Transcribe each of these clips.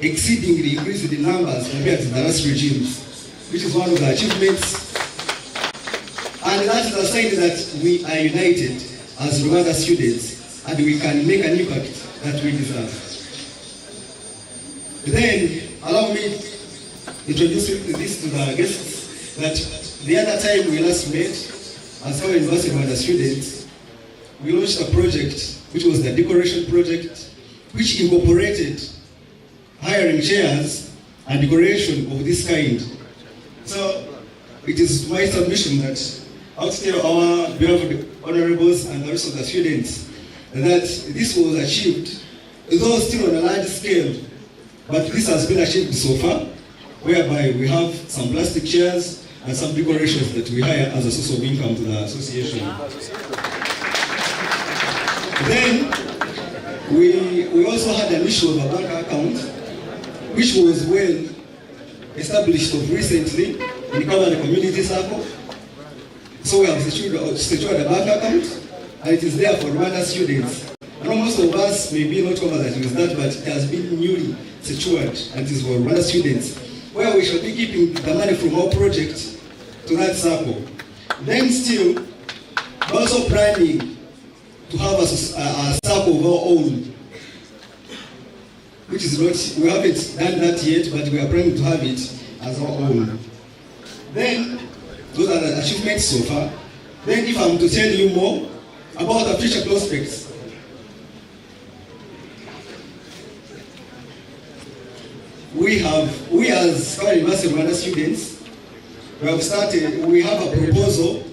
exceedingly increased in numbers compared to the last regimes, which is one of the achievements. And that is a sign that we are united as Rubanda students and we can make an impact that we deserve. Then, allow me to introduce this to the guests, that the other time we last met as our University Rwanda students, we launched a project which was the decoration project, which incorporated hiring chairs and decoration of this kind. So it is my submission that I would tell our beloved honorables and the rest of the students that this was achieved, though still on a large scale, but this has been achieved so far, whereby we have some plastic chairs and some decorations that we hire as a source of income to the association. Then we also had an issue of a bank account, which was well established of recently in Kabale community circle. So we have secured a bank account, and it is there for Rwanda students. And most of us may be not covered with that, but it has been newly secured, and it is for Rwanda students, where we shall be keeping the money from our project to that circle. Then still, we're also planning to have a circle of our own, which is not, we haven't done that yet, but we are planning to have it as our own. Then, those are the achievements so far. Then if I'm to tell you more about the future prospects, we as Kabale University Rwanda students, we have a proposal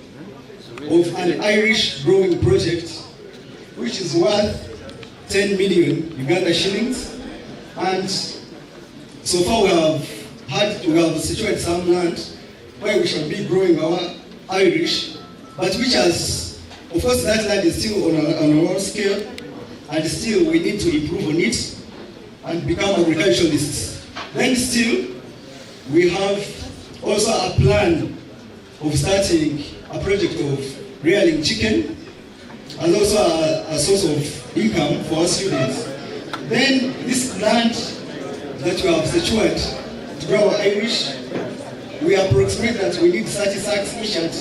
of an Irish growing project which is worth 10 million Uganda shillings, and so far we have secured some land where we shall be growing our Irish, but which has, of course, that land is still on a large scale, and still we need to improve on it and become agriculturalists. Then still, we have also a plan of starting a project of rearing chicken, and also a source of income for our students. Then this land that we have secured to grow our Irish, we approximate that we need 30 sacks each at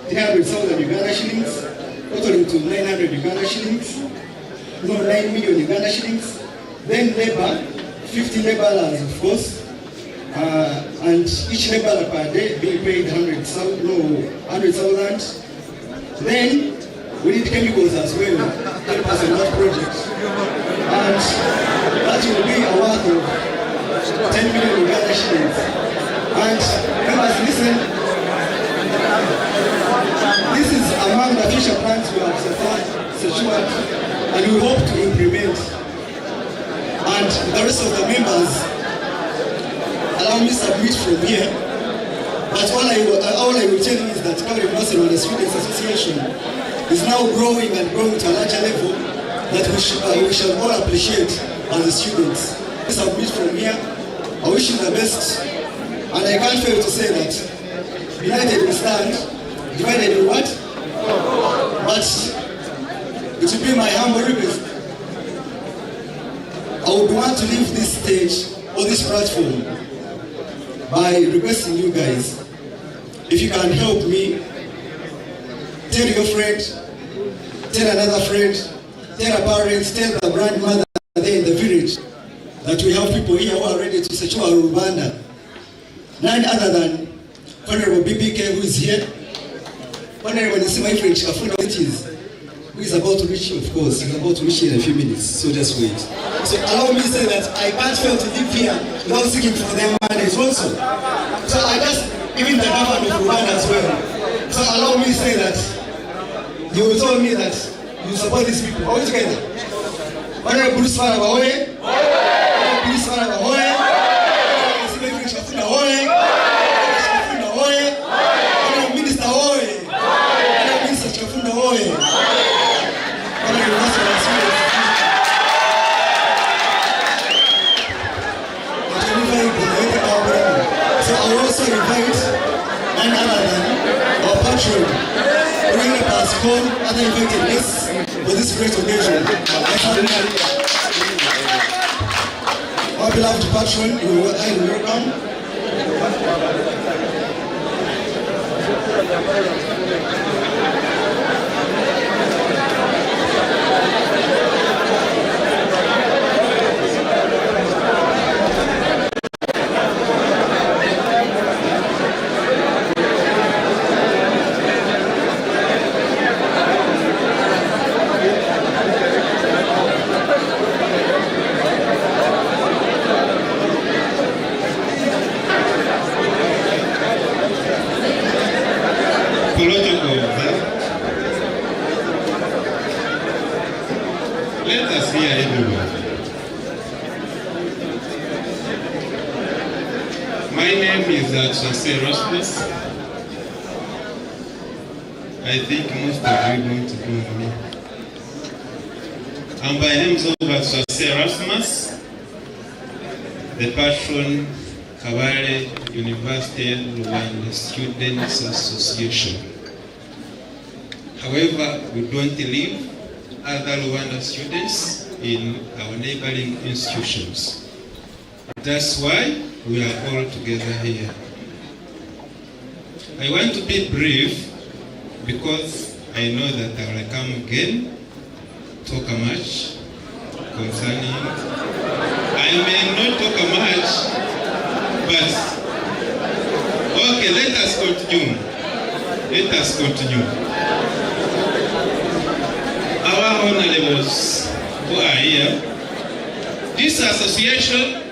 300,000 Uganda shillings, totaling to 900 Uganda shillings, 9 million Uganda shillings. Then labor, 50 laborers of course, and each laborer per day being paid 100,000. Then we need chemicals as well, help us in that project. And that will be a worth of 10 million Uganda shillings. And members, listen, this is among the future plans we have secured and we hope to implement. And the rest of the members, allow me to submit from here. But all I will tell you is that Kabale University Rwanda Students Association is now growing and growing to a larger level that we shall all appreciate as the students. I submit from here. I wish you the best, and I can't fail to say that united we stand, divided we what? But it will be my humble request. I would want to leave this stage or this platform by requesting you guys, if you can help me, tell your friend, tell another friend, tell a parent, tell the grandmother there in the village that we have people here who are ready to secure Rubanda. None other than Honorable BBK, who is here. Honorable Nisima Ifrich Kafuna, who is about to reach you, of course. He's about to reach you in a few minutes, so just wait. So allow me to say that I can't fail to live here without seeking for their mandates also. So I just, even the government of Rwanda as well. So allow me to say that you told me that you support these people. Are we together? Honorable Bruce Farah Bahoye. Honorable Bruce Farah Bahoye. Nisima Ifrich Kafuna Bahoye. Kafuna Bahoye. Honorable Minister Bahoye. Honorable Minister Kafuna Bahoye. Honorable Minister So I also invite none other than our patron, bringing up our school, other invited guests for this great occasion. Our beloved patron, you are highly welcome. Let us hear everyone. My name is Rasmus. I think most of you want to know me. And by name of Rasmus, the patron Kabale University Rubanda Students Association. However, we don't leave other Rwanda students in our neighboring institutions. That's why we are all together here. I want to be brief because I know that I will come again, talk much concerning. I may not talk much, but okay, let us continue. Let us continue. Our honorables who are here, this association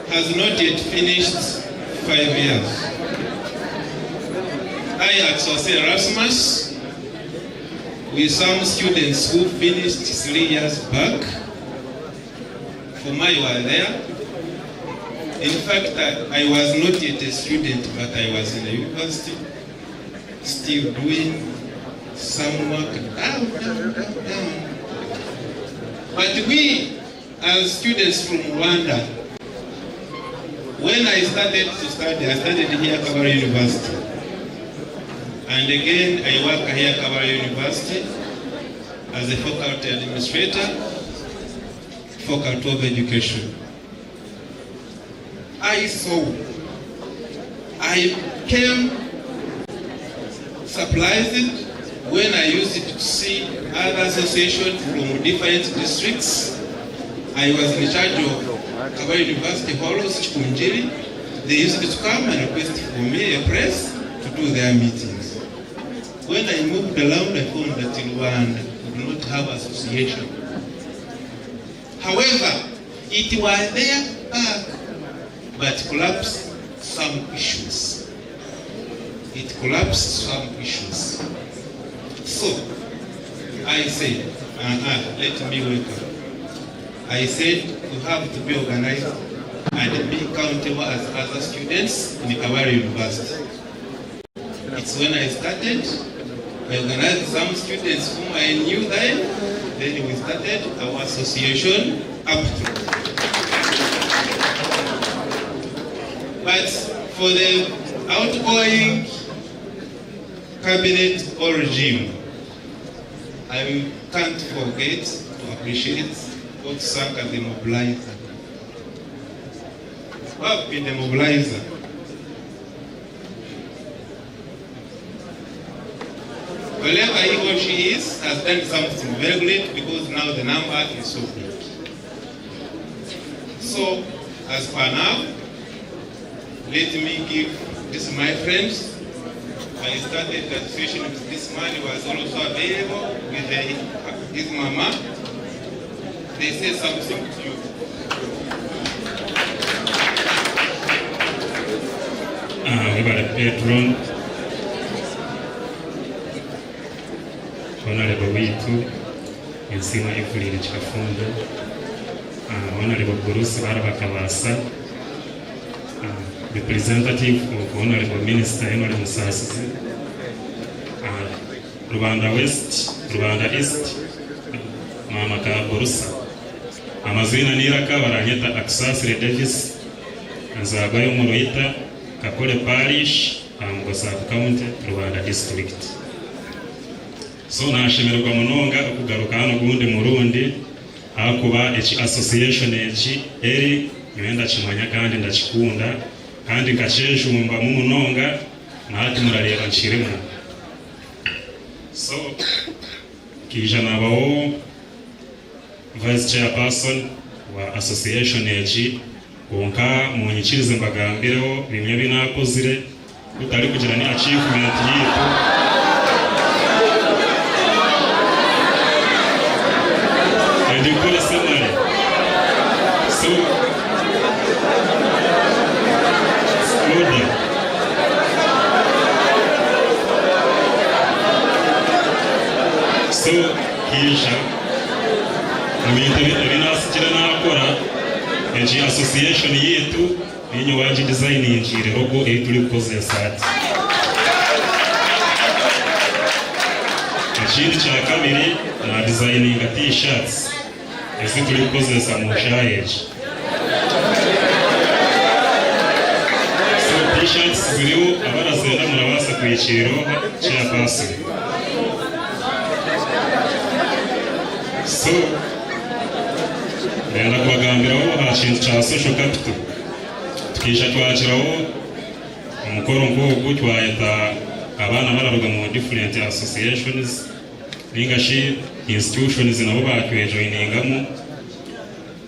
has not yet finished 5 years. I associate Erasmus with some students who finished 3 years back. For my while there. In fact, I was not yet a student, but I was in the university, still doing some work down. But we, as students from Rwanda, when I started to study, I studied here at Kabale University. And again, I work here at Kabale University as a faculty administrator, faculty of education. I came surprised when I used to see other associations from different districts. I was in charge of Kabale University Halls, Chikunjiri. They used to come and request for me a place to do their meetings. When I moved around, I found that in Rwanda we do not have association. However, it was there back, but collapsed some issues. It collapsed some issues. So, I said, let me welcome. I said you have to be organized and be accountable as other students in Kabale University. It's when I started, I organized some students whom I knew then we started our association up to. But for the outgoing cabinet or regime, I can't forget to appreciate what Sank as the mobilizer. Who have been the mobilizer? Wherever he or she is, has done something very great because now the number is so big. So, as for now, let me give this my friends. I started the association with this man who was also available with his mama. They say something to you. We got a patron, Honorable Witu, Yusima Ifuli Chikafundo, Honorable Burusi Barabakawasa, representative of Honorable Minister Emily Musasizi, Rubanda West, Rubanda East, Mama Burusa, Amazina Niraka Baranyeta Aksasri Davis, Nzagayo Muruita, Kakole Parish, Gosaku County, Rubanda District. So nashemerwa munonga okugaruka hano gundi murundi hakuba echi association echi eri nyenda chimanya kandi ndachikunda kandi nkachejumba mumunonga nati murareba nchirimo. So kija nabaho vice chairperson wa association yaji konka munyikirize mbagambireho bimwe binakozire utari kugira ni achievement yitu ndikora samare. So kisha binasigira nakora enji association yetu ninyo waji design injire logo tuli kukozesa ati akindi cha kabiri na designing t-shirts esi tuli kukozesa mu shayeji. So t-shirts ziriho abarazenda murabasa kuyiciro chairperson. So nenda kubagambiraho hashinze cha social capital tukisha twakiraho umukoro nk'ugu twayeta abana bararuga mu different associations ningashi institutions nabo bakwejoiningamo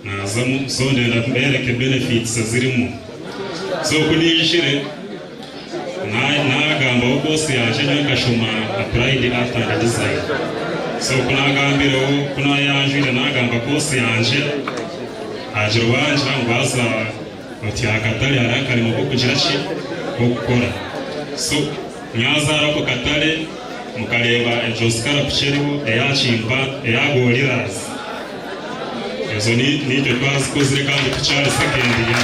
nazamu. So ndenda kubereke benefits zirimo. So kunishire nagamba boss yaje nkashoma applied art and design. So kunagambiraho kuna yanjire nagamba boss yanje ajiro wanje ngwaza oti akatale arakari mu kugira ki gukora. So nyaza arako katale mukareba ejoskara picheriho eyachimba eyagoliras ezo nito twazikozire kandi tuchari second year.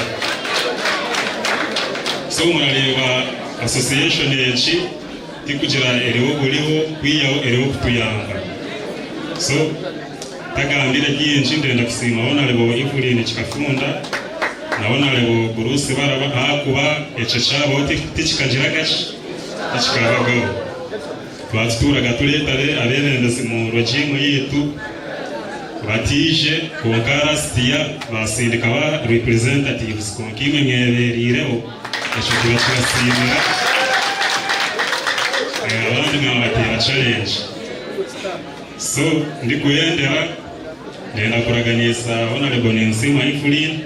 So murareba association yechi tikugira eriho buriho kwiyaho eriho kutuyamba. So tagambira byinshi ndenda kusima honorable Evelyn Chikafunda na honorable Bruce baraba hakuba ecechabo tikikagira gashi tikikabagaho twatutura gatuletare aberendese mu regime yitu batije konkara stia basindika ba representatives konkimwe mweberereho echo turasimira abandi mwabatera challenge. So ndikuyendera ndenda kuraganisa honorable Nensima Evelyn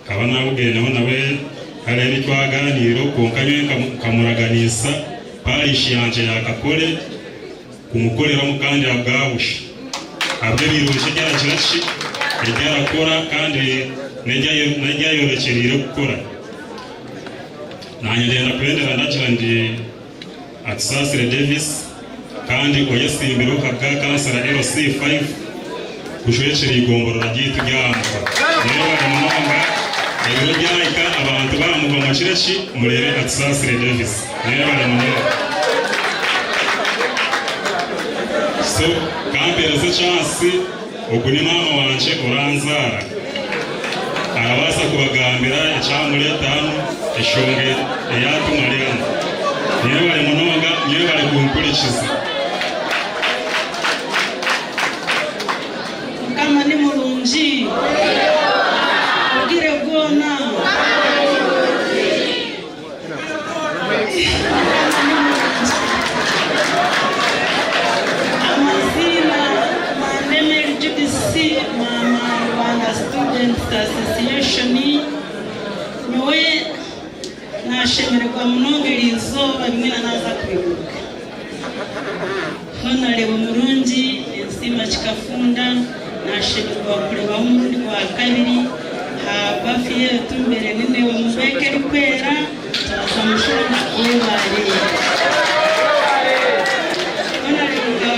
kabana ugene nawe karebe twaganiro konkanywe kamuraganisa parish yanje yakakole kumukorera mukandi abwawusha abwe birushe cyarachirachi ryakora kandi nejya yorokerire gukora nanye ndenda kwendera ndakira ndi Atsasire Davis kandi oyesimbiro kabwa kansara LC5 kushwechere igomboro ragitu ryamva niba amanga ebiro byayika abantu bamuva mu kirechi murebe Atsasire Davis niba amanga. So kampereze chance oguni mama wanje oranzara arabasa kubagambira ecyamuletano eshonge eyatumariyana niyo bari munonga niyo bari kumpurikiza kama ni mulungi ugire bwona amazina mandeme GDC mama Rubanda Students Association niwe nashemererwa munongeririzo bimwe naza kwibuka. Honorable Murungi Nensima Chikafunda nashemererwa kureba umurundi wa kabiri habafiye tumbere nene wa mubeke rikwera twazamushora kubare. Honorable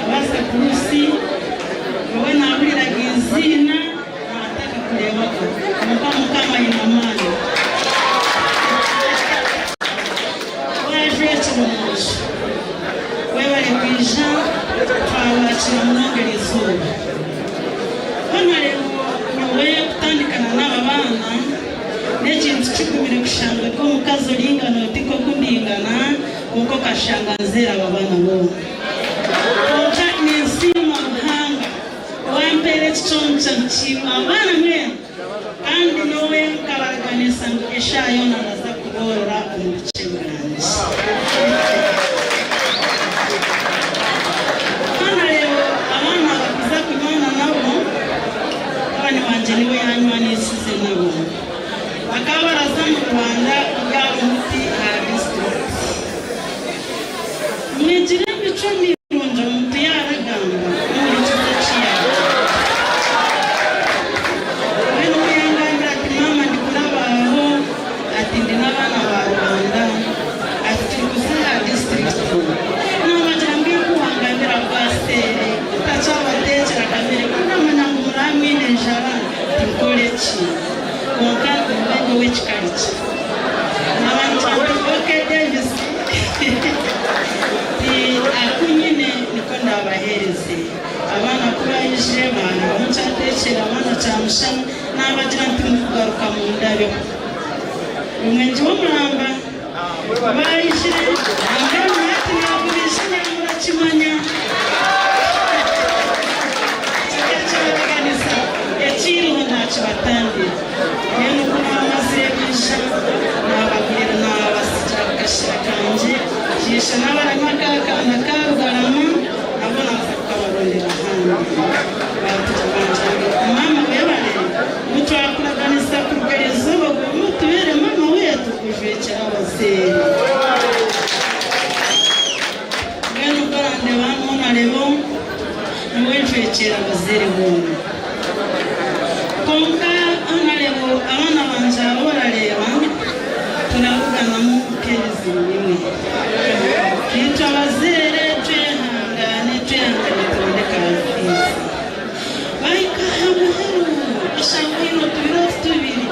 Basa Kurusi wowe nabirira gizina nataka kureba ko kama inamani wewe lebija twabakira munongeririzo. Honorable nyowe kutandikana n'abana n'ekintu kikumire kushanga ko mukazo lingana tiko kuningana kuko kashanga nzera abana bo konta Nensima Muhanga wampere choncha nchima abana mwe kandi nowe nkabaraganisa ngo eshayo nanaza kuborora umuce bwanjye. Hano rero abana bakuza kunywana nabo, abana banje niwe yanywa n'isize nabo, bakaba baraza mu Rwanda bwa umuti ha district. Mwigire imico mirunjo umuti yaragamba muri kigo cyabo. Bene uyanganira ati mama ndikurabaho ati ndi n'abana ba Rwanda ati kuza ha district. N'abagira mbi kuhanganira pastere utacabatekera kamere kuna manangu muramine jara tikole ki. Mukandi mwengo wechikarichi. N'abantu batoke Davis. Akunyine niko ndabahereze abana kubayije bana bamucatekera abana cyamushana n'abagira nti mugaruka mu ndabyo umwenji wo muramba bayije angana ati nagurisha nyamura kimanya cyaraganisa ekiriho ntacyo batandira rero kuna amazebisha n'abagirira n'abasira gashira kanje kisha n'abaramaka na karugarama abona akabarondera hano batujabanje mama webale mutwakuraganisa kugerezo bagumutubere mama wetu kujwekera abazeri ngeno barande bamona lebo niwejwekera abazeri bona konka analebo abana banje abarareba tunavugana mu Kigezi nimwe kitwa bazere twehangane twondeka afisi baika hamuheru ishangino tubiro tubiri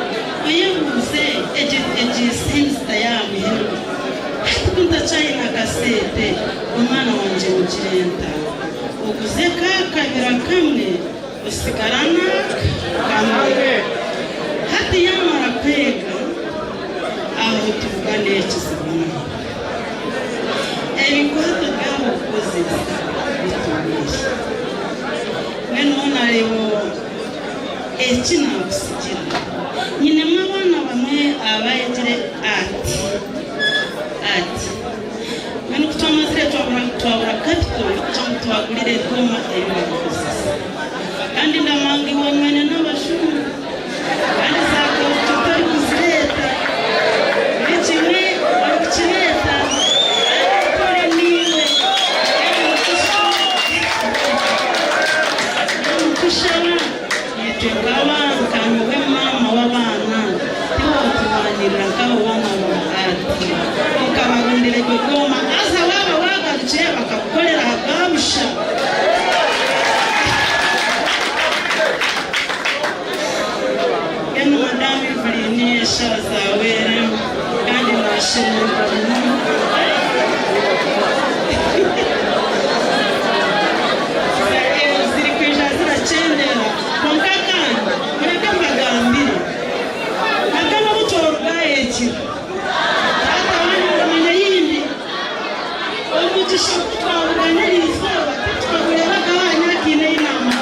oyebuze eje sinsta yamuheru kunta china kasete umwana wanje ujirenta uguze kakabira kamwe usigarana kamwe hati yamara kwega aho tuvugane ekizibona ebikwato by'abakozi bitubisha mwene ona lebo ekinakusigira nyine mwabana bamwe abayegire ati mwene kutwamazire twabura capital cyangwa twagurire goma ebibakozi kandi ndamangiwe mwene n'abashuru kandi zako tutari kuzireta bichimwe bakchireta pole niwe kushana yetwengawa kanwe mama wabana tiwo tumanira kawo wana bahati ukabagundire kwegoma aza waba wagarukiye bakagukorera hababusha eno madame Valine shazawere kandi nashimira ziri kweja ziracendera konkakani mureke mbagambire agama butorwa eki ata wani uramenya yindi umugisha kutwabuganiriza tukaguriraga abanyakine y'inama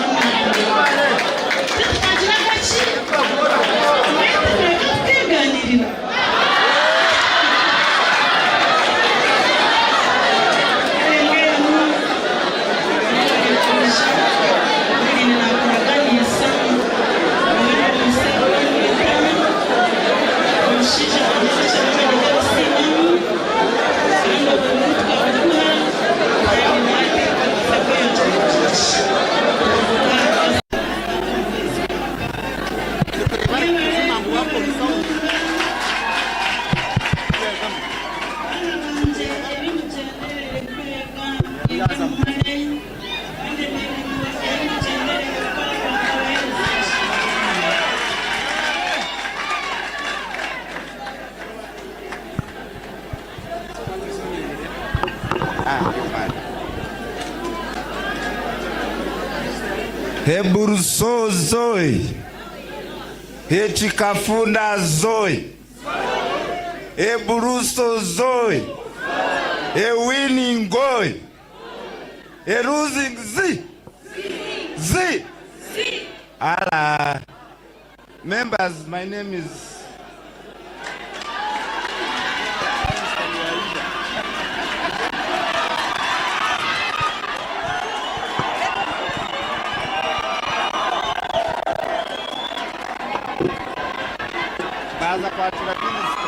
tukagira agaciro tukaganirira Heburuso zoi Hechikafunda zoi Heburuso zoi Winning goi losing zi ala Members, my name is Baza Kwatira Minister.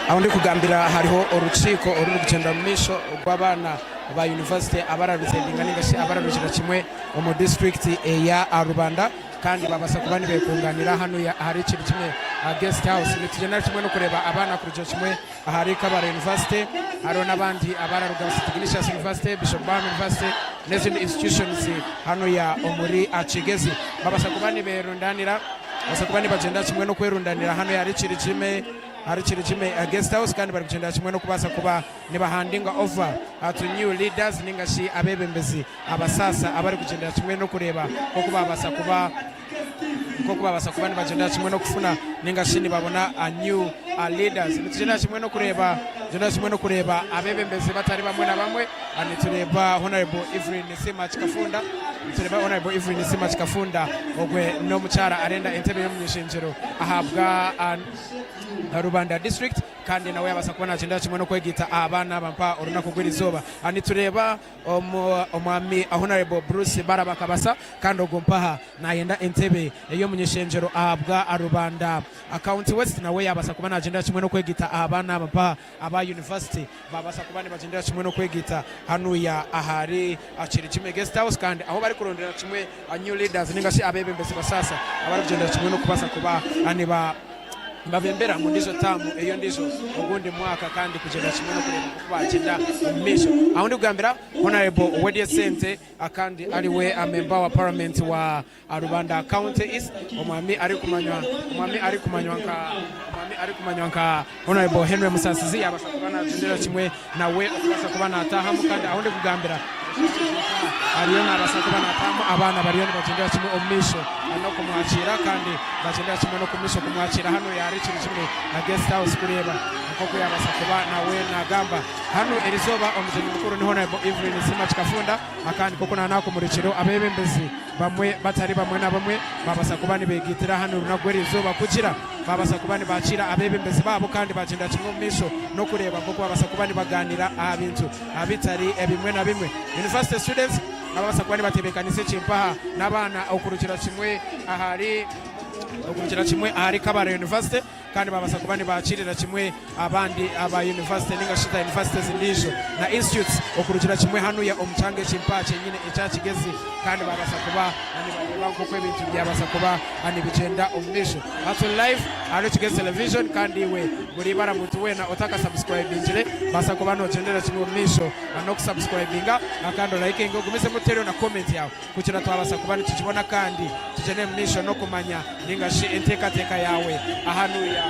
Ahundi kugambira hariho uruciko uri kugenda mu misho rw'abana ba university abararutse ndinganisha abararukira kimwe mu district ya Rubanda kandi babasa kubani bekunganira hano hari ikintu kimwe guest house nitugenda kimwe no kureba abana kuri cyo kimwe hari Kabale University hariho n'abandi abararuga Kigezi University Bishop Bam University n'izindi institutions hano ya muri Kigezi babasa kubani berundanira basa kubani bagenda kimwe no kwerundanira hano yari kiri kimwe guest house kandi bari kugenda kimwe no kubasa kuba niba handing over to new leaders ningashi abebembezi abasasa abari kugenda kimwe no kureba ko kubabasa kuba nibagenda kimwe no kufuna ningashi nibabona a new leaders nitugenda kimwe no kureba abebembezi batari bamwe na bamwe anitureba Honorable Evelyn Nisima Kafunda ogwe no mucara arenda entebe yo munyeshenjero ahabwa Rubanda district kandi nawe yabasa kubona agenda kimwe no kwegita abana bampa uruna kugwira izoba anitureba omwami Honorable Bruce Barabakabasa kandi ogompaha nayenda entebe yo munyeshenjero ahabwa Rubanda County West nawe yabasa kubona agenda kimwe no kwegita abana bampa aba university babasa kubana bagenda kimwe no kwegita hano ya ahari akiri kimwe guest house kandi aho bari kurondera kimwe new leaders ningashi abebembezi basasa abari kugenda kimwe no kubasa kuba aniba mbabembera mu ndizo tamu eyo ndizo ugundi mwaka kandi kugenda kimwe no kubagenda misho ahundi kugambira Honorable Wedie Sente akandi ariwe amember wa parliament wa Rubanda County East omwami ari kumanywa nka Honorable Henry Musasizi yabasa kubana tundira kimwe nawe okubasa kubana atahamu kandi ahundi kugambira Ariona abasakubana atamu abana bariyoni bagenda kimwe omisho no kumwakira kandi bagenda kimwe no kumisho kumwakira hano yari kimwe na guest house kureba akoko yabasakuba nawe nagamba hano erizoba omujeni mukuru ni Honorable Evelyn Nisima Kafunda akandi koko nanako murikiro abebembezi bamwe batari bamwe na bamwe babasakubani begitira hano runagwera izoba kugira babasakubani bakira abebembezi babo kandi bagenda kimwe omisho no kureba koko babasakubani baganira abintu abitari ebimwe na bimwe university students abasakubani batebekanise chimpaha nabana okurukira kimwe ahari Kabale University kandi babasa kubani bakirira kimwe abandi aba university ningashita universities ndisho na institutes okurukira kimwe hano ya omchange chimpache nyine echa Kigezi kandi babasa kuba ani bareba ko ibintu byabasa kuba ani bigenda omnisho ato live ari Kigezi television kandi we muri baramutu wena otaka subscribe njire basa kuba no gendera kimwe omnisho no subscribinga akando like ngo gumise mutero na comment yawe kugira twabasa kuba tukibona kandi tugene omnisho no kumanya ningashi enteka yawe ahanu ya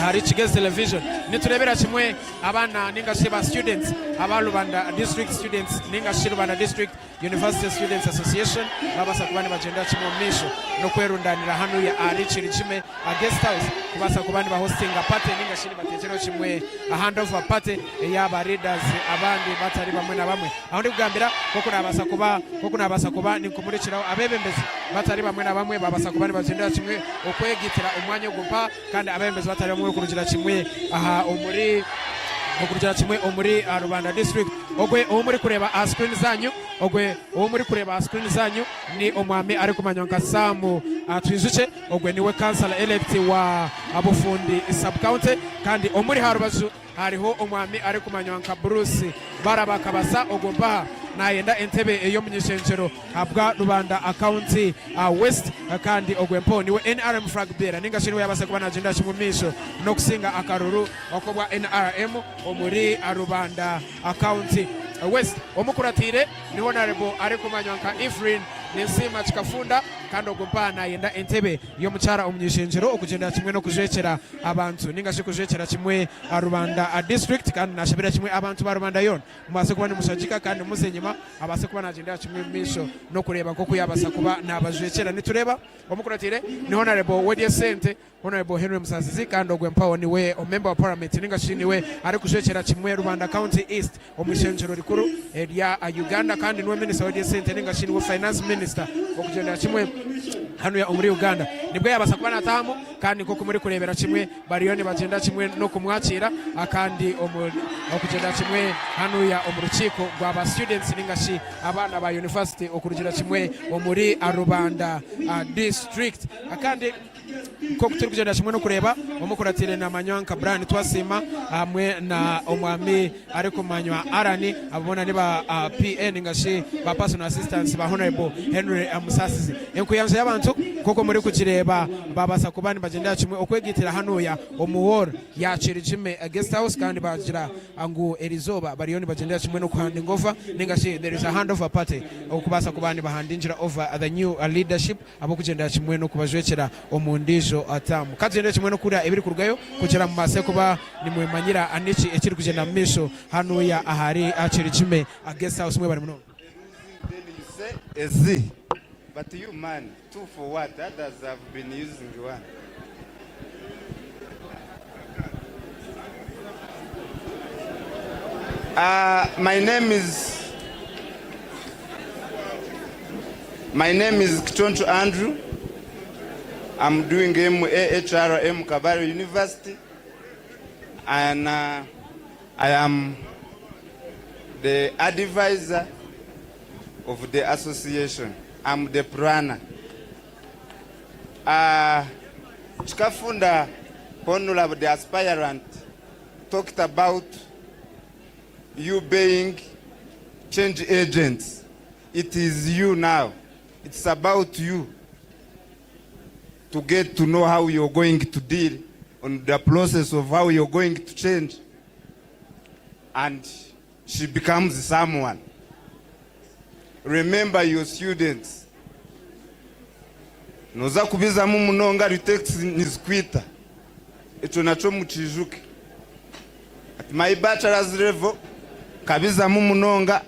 hari Kigezi television niturebera kimwe abana ningashi ba students aba Rubanda district students ningashi Rubanda district University Students Association babasa kubani bagenda kimwe misho no kwerundanira hano ya ari kimwe a guest house kubasa kubani ba hosting party ningashi batekero kimwe a handover party yaba leaders abandi batari bamwe na bamwe aho ndi kugambira koko nabasa kuba ni kumurikiraho abebembezi batari bamwe na bamwe babasa kubani bagenda kimwe okwegitira umwanya gumpa kandi abebembezi batari bamwe kurukira kimwe aha omuri Rubanda district ogwe omuri kureba screen zanyu ni omwami ari kumanyonka Samu twizuche ogwe niwe councillor elect wa Abufundi sub county kandi omuri harubazu hariho omwami ari kumanyonka Bruce Barabakabasa ogomba nayenda entebe eyo munyeshenjero abwa Rubanda county west kandi ogwempo niwe NRM flag bearer ningashiriwe yabasa kubana agenda kimumisho no kusinga akaruru okobwa NRM omuri Rubanda county west omukuratire ni Honorable ari kumanyonka Evelyn Nisima Kafunda kandi ogwo mpaana yenda entebe y'omukyara omunyeshenjero okugendera kimwe n'okujwekera abantu ningashi kujwekera kimwe Rubanda district kandi nashabira kimwe abantu ba Rubanda yon mumase kuba nimushagika kandi muze nyuma abase kuba nagendera kimwe misho no kureba nk'uko yabasa kuba nabajwekera nitureba omukuratire ni honorable Wedie Sente honorable Henry Musazizi kandi ogwo mpawo niwe member of parliament ningashi niwe ari kujwekera kimwe Rubanda County East omushenjero rikuru erya Uganda kandi niwe minister Wedie Sente ningashi niwe finance minister okugendera kimwe hano ya muri Uganda nibwo yabasa kuba natamu kandi koko muri kurebera kimwe bariyoni bagenda kimwe no kumwakira akandi okugendera kimwe hano ya omurukiko rw'aba students ningashi abana ba university okurugira kimwe omuri Rubanda district akandi koko turi kugenda kimwe no kureba omukuratire na Manywanka Brand twasima hamwe na omwami ariko manywa arani abona niba PN ngashi ba personal assistance ba honorable Henry Musasizi enkuyanje y'abantu koko muri kukireba babasa kubani bagenda kimwe okwegitira hano ya omuwor ya Chirijime guest house kandi bagira angu Elizoba bariyoni bagenda kimwe no kuhanding over ningashi there is a handover party okubasa kubani bahandinjira over the new leadership abo kugenda kimwe no kubajwekera omundijo atamu kagenda kimwe no kuri ebiri kurugayo kugera mu mase kuba nimwemanyira anichi ekiri kugenda misho hano ya ahari Chirijime guest house mwe bari muno Ezi. But you man, two for what? Others have been using one. My name is Kichoncho Andrew. I'm doing HRM Kabale University, and I am the advisor of the association. I'm the planner. Chikafunda Honorable the aspirant talked about you being change agents. It is you now. It's about you to get to know how you're going to deal on the process of how you're going to change. And she becomes someone. Remember your students. Noza kubiza mu munonga ritex nizkwita. Echo nacho muchijuke. At my bachelor's level kabiza mu munonga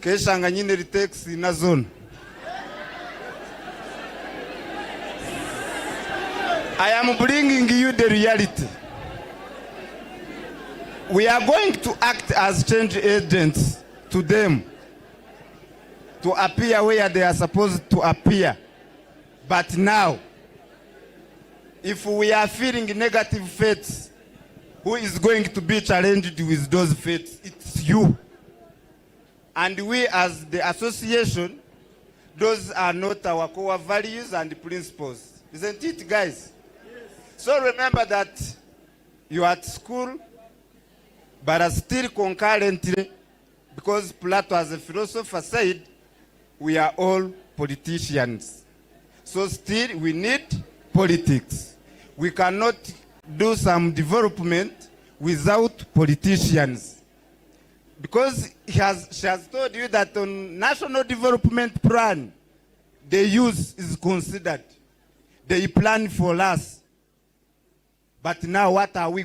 keshanga nyine ritex na zone. I am bringing you the reality. We are going to act as change agents to them, to appear where they are supposed to appear. But now, if we are feeling negative fates, who is going to be challenged with those fates? It's you. And we as the association, those are not our core values and principles. Isn't it, guys? So remember that you are at school, but still concurrently, because Plato as a philosopher said, we are all politicians. So still we need politics. We cannot do some development without politicians. Because she has told you that on national development plan, the youth is considered. They plan for us. But now what are we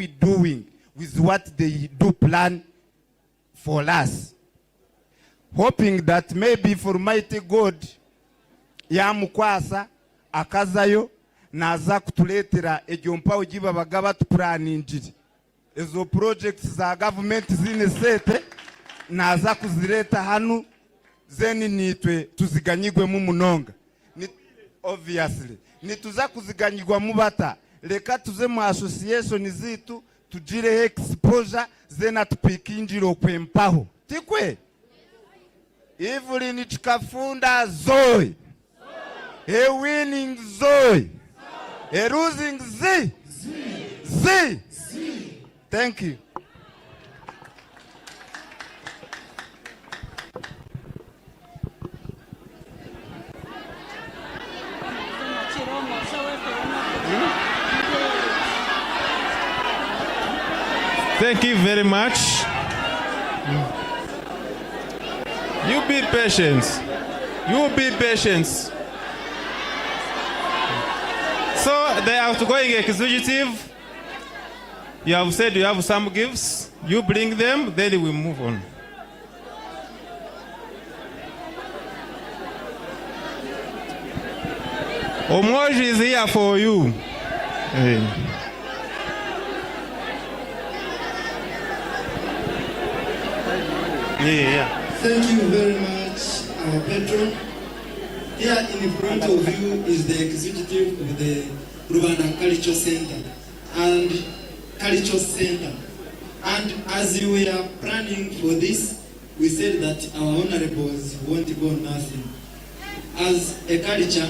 doing with what they do plan for us? Hoping that maybe for mighty God yamukwasa akazayo naza kutuletera ejompa ujiba bagaba tuplaninjiri ezo projects za government zine sete naza kuzileta hanu zeni nitwe tuziganyigwe mu munonga obviously nituza kuziganyigwa mubata leka tuze mu association zitu tujire exposure zena tupikinjiro kwempaho tikwe Evelyn Chikafunda Zoe. A winning Zoe. A losing Z. Z. Thank you. Thank you very much. You be patient. You be patient. the outgoing executive, you have said you have some gifts. You bring them, then we move on. Omoji is here for you. Hey. Yeah. Thank you very much, Pedro. Here in front of you is the executive of the Rubanda Cultural Center. And as we were planning for this, we said that our honorables won't go nothing. As a culture,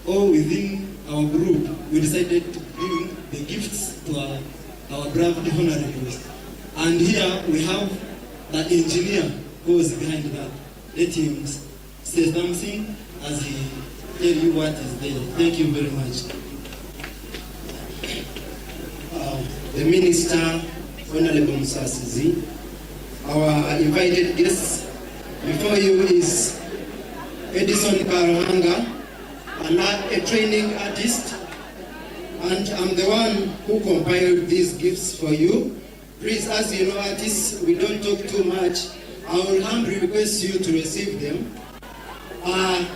or within our group, we decided to bring the gifts to our beloved honorables. And here we have the engineer who is behind that. Let him say something as he tell you what is there. Thank you very much. The Minister, Honorable Musasizi, our invited guests, before you is Edison Karahanga, a training artist, and I'm the one who compiled these gifts for you. Please, as you know, artists, we don't talk too much. I will humbly request you to receive them. Yes,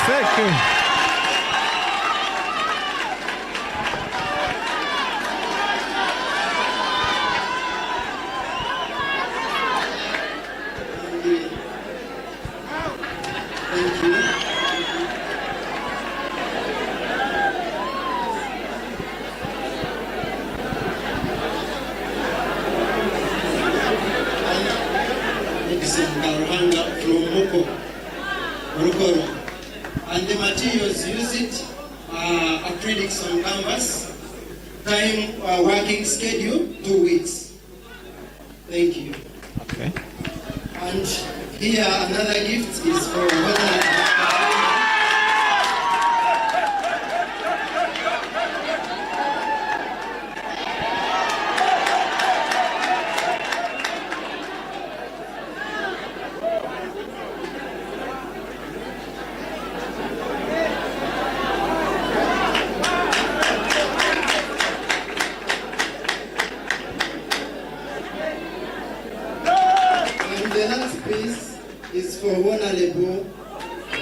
thank you. Thank you. And the materials used are acrylics on canvas, time working schedule 2 weeks. Thank you. Okay. And here another gift is for the last piece is for Honorable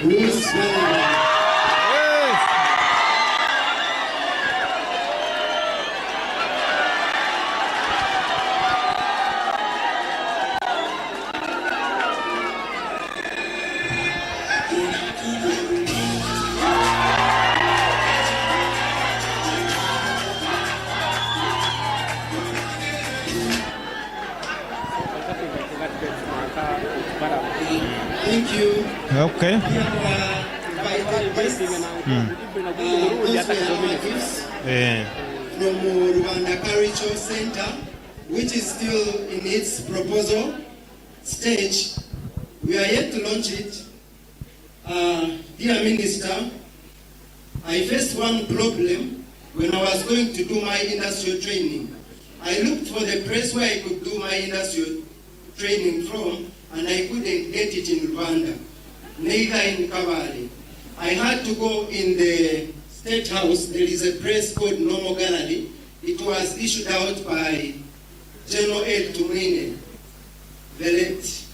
Bruce Manager. Thank you. Okay. From Rubanda Cultural Center, which is still in its proposal stage. We are yet to launch it. Dear Minister, I faced one problem when I was going to do my industrial training. I looked for the place where I could do my industrial training from, and I couldn't get it in Rwanda, neither in Kabale. I had to go in the State House. There is a place called Normal Gallery. It was issued out by General L. Tumine, the late.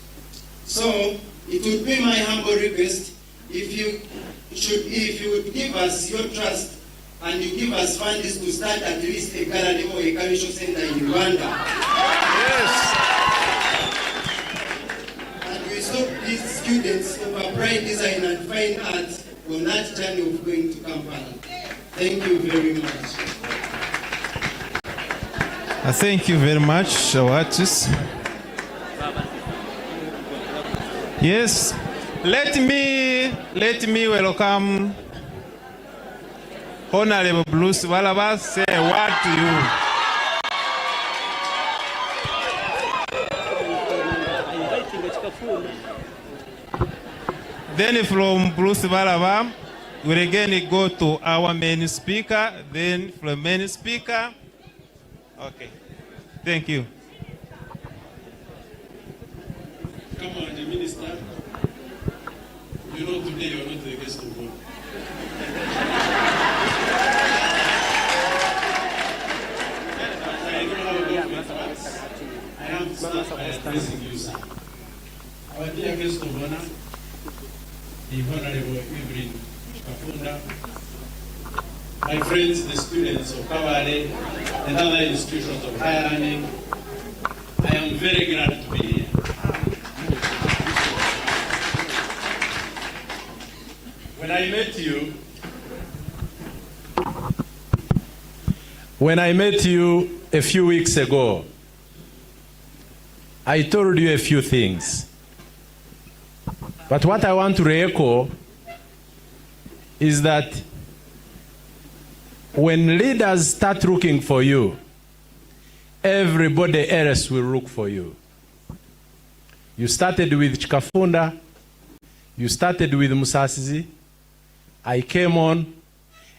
So it would be my humble request if you would give us your trust and you give us funds to start at least a gallery or a cultural center in Rwanda. Yes. And we stop these students of applied design and fine arts on that journey of going to Kampala. Thank you very much. Thank you very much, our artists. Yes, let me welcome Honorable Bruce Balaba. Say a word to you. Then from Bruce Balaba, we'll again go to our main speaker. Then from main speaker. Okay, thank you. Come on, the minister. You know today you are not the guest of God. blessing you, sir. Our dear guest of honor, the Honorable Evelyn Kafunda, my friends, the students of Kabale and other institutions of higher learning, I am very glad to be here. When I met you a few weeks ago, I told you a few things. But what I want to re-echo is that when leaders start looking for you, everybody else will look for you. You started with Chikafunda, you started with Musasizi, I came on,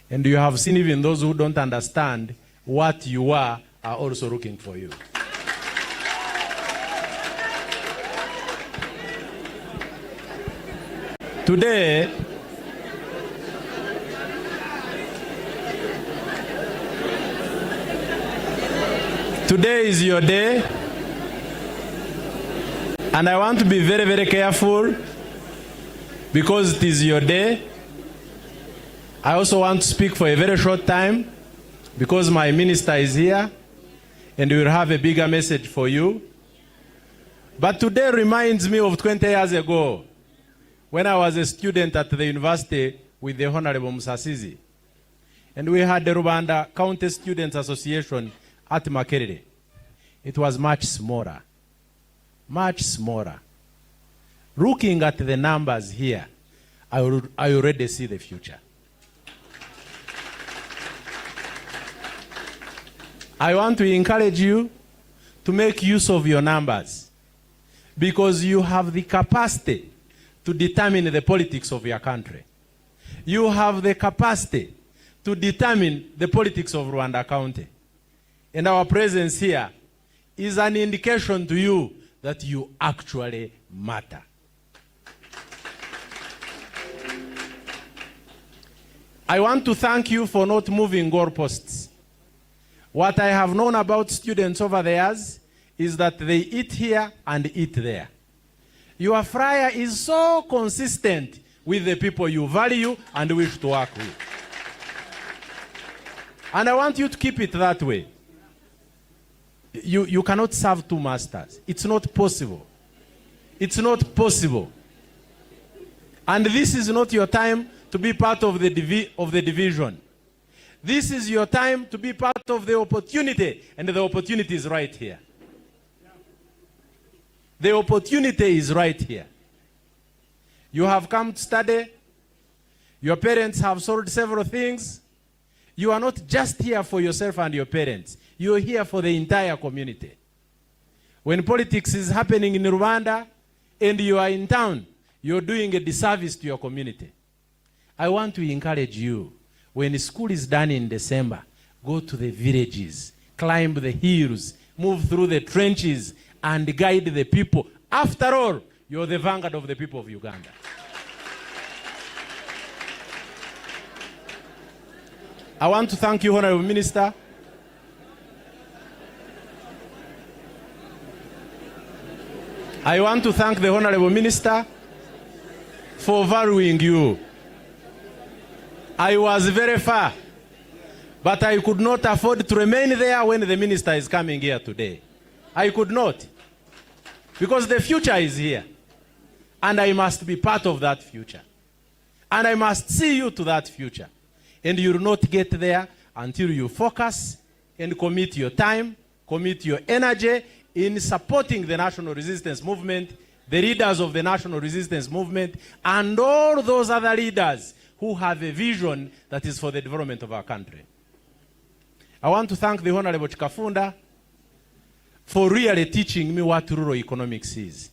and you have seen even those who don't understand what you are also looking for you. Today, is your day, and I want to be very, very careful because it is your day. I also want to speak for a very short time because my minister is here and we will have a bigger message for you. But today reminds me of 20 years ago when I was a student at the university with the Honorable Musasizi. And we had the Rubanda County Students Association at Makerere. It was much smaller. Much smaller. Looking at the numbers here, I already see the future. I want to encourage you to make use of your numbers because you have the capacity to determine the politics of your country. You have the capacity to determine the politics of Rwanda County. And our presence here is an indication to you that you actually matter. I want to thank you for not moving goalposts. What I have known about students over the years is that they eat here and eat there. Your flyer is so consistent with the people you value and wish to work with. And I want you to keep it that way. You cannot serve two masters. It's not possible. It's not possible. And this is not your time to be part of the division. This is your time to be part of the opportunity, and the opportunity is right here. The opportunity is right here. You have come to study. Your parents have sold several things. You are not just here for yourself and your parents. You are here for the entire community. When politics is happening in Rwanda and you are in town, you're doing a disservice to your community. I want to encourage you, when school is done in December, go to the villages, climb the hills, move through the trenches, and guide the people. After all, you're the vanguard of the people of Uganda. I want to thank you, Honorable Minister. I want to thank the Honorable Minister for valuing you. I was very far, but I could not afford to remain there when the minister is coming here today. I could not, because the future is here, and I must be part of that future. And I must see you to that future. And you will not get there until you focus and commit your time, commit your energy in supporting the national resistance movement, the leaders of the national resistance movement, and all those other leaders who have a vision that is for the development of our country. I want to thank the Honorable Chikafunda for really teaching me what rural economics is.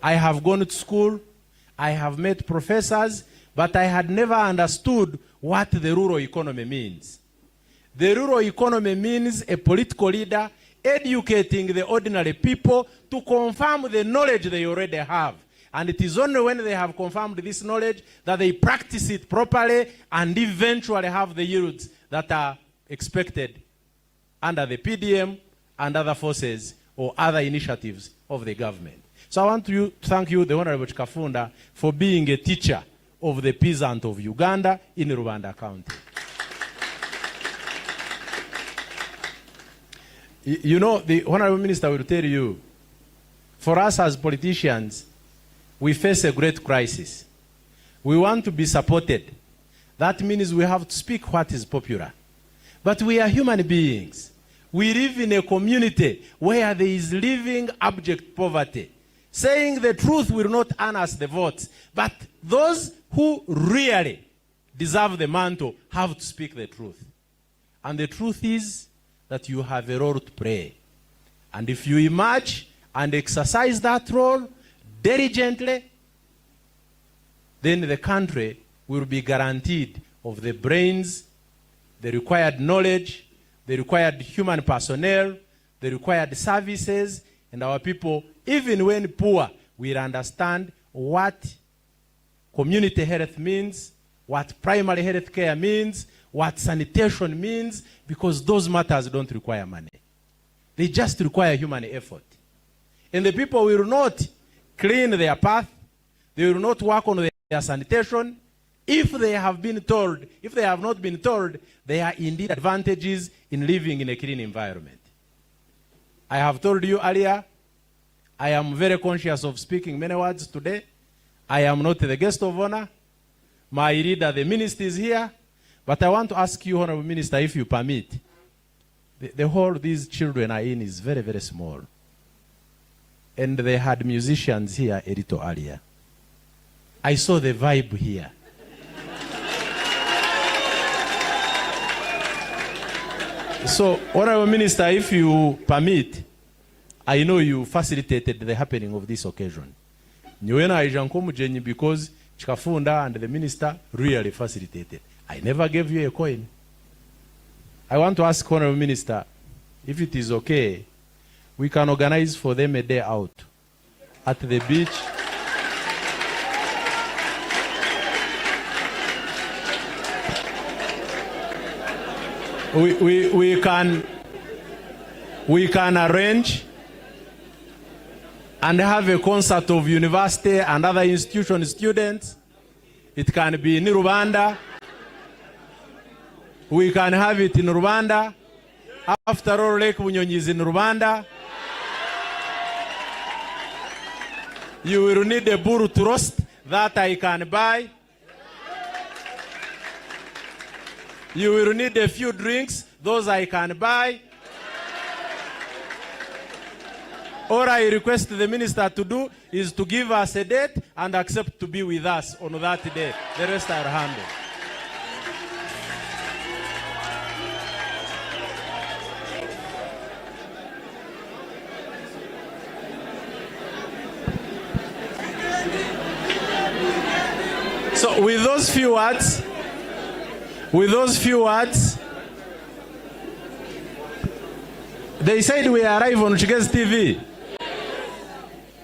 I have gone to school, I have met professors, but I had never understood what the rural economy means. The rural economy means a political leader educating the ordinary people to confirm the knowledge they already have. And it is only when they have confirmed this knowledge that they practice it properly and eventually have the yields that are expected under the PDM and other forces or other initiatives of the government. So I want to thank you, the Honorable Chikafunda, for being a teacher of the peasant of Uganda in Rubanda County. You know, the Honorable Minister will tell you, for us as politicians, we face a great crisis. We want to be supported. That means we have to speak what is popular. But we are human beings. We live in a community where there is living abject poverty. Saying the truth will not earn us the votes. But those who really deserve the mantle have to speak the truth. And the truth is that you have a role to play. And if you emerge and exercise that role diligently, then the country will be guaranteed of the brains, the required knowledge, the required human personnel, the required services, and our people, even when poor, will understand what community health means, what primary health care means, what sanitation means, because those matters don't require money. They just require human effort. And the people will not clean their path, they will not work on their sanitation, if they have been told, if they have not been told, there are indeed advantages in living in a clean environment. I have told you earlier, I am very conscious of speaking many words today. I am not the guest of honor. My leader, the minister, is here. But I want to ask you, Honorable Minister, if you permit. The hall these children are in is very, very small. And they had musicians here a little earlier. I saw the vibe here. So, Honorable Minister, if you permit, I know you facilitated the happening of this occasion. Because Chikafunda and the minister really facilitated. I never gave you a coin. I want to ask Honorable Minister, if it is okay, we can organize for them a day out at the beach. We can arrange and have a concert of university and other institution students. It can be in Rubanda. We can have it in Rubanda. After all, Lake Bunyonyi is in Rubanda. You will need a buru to roast that I can buy. You will need a few drinks, those I can buy. All I request the minister to do is to give us a date and accept to be with us on that day. The rest I'll handle. So with those few words, they said we arrive on Kigezi TV.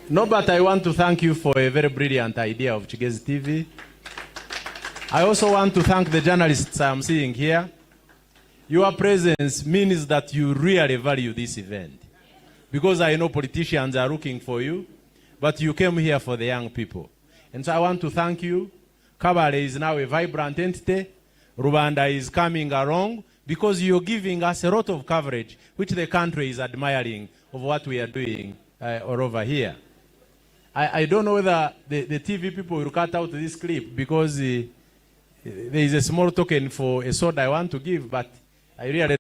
No, but I want to thank you for a very brilliant idea of Kigezi TV. I also want to thank the journalists I am seeing here. Your presence means that you really value this event. Because I know politicians are looking for you, but you came here for the young people. And so I want to thank you. Kabale is now a vibrant entity. Rubanda is coming along because you're giving us a lot of coverage, which the country is admiring of what we are doing all over here. I don't know whether the TV people will cut out this clip because there is a small token for a soda I want to give, but I really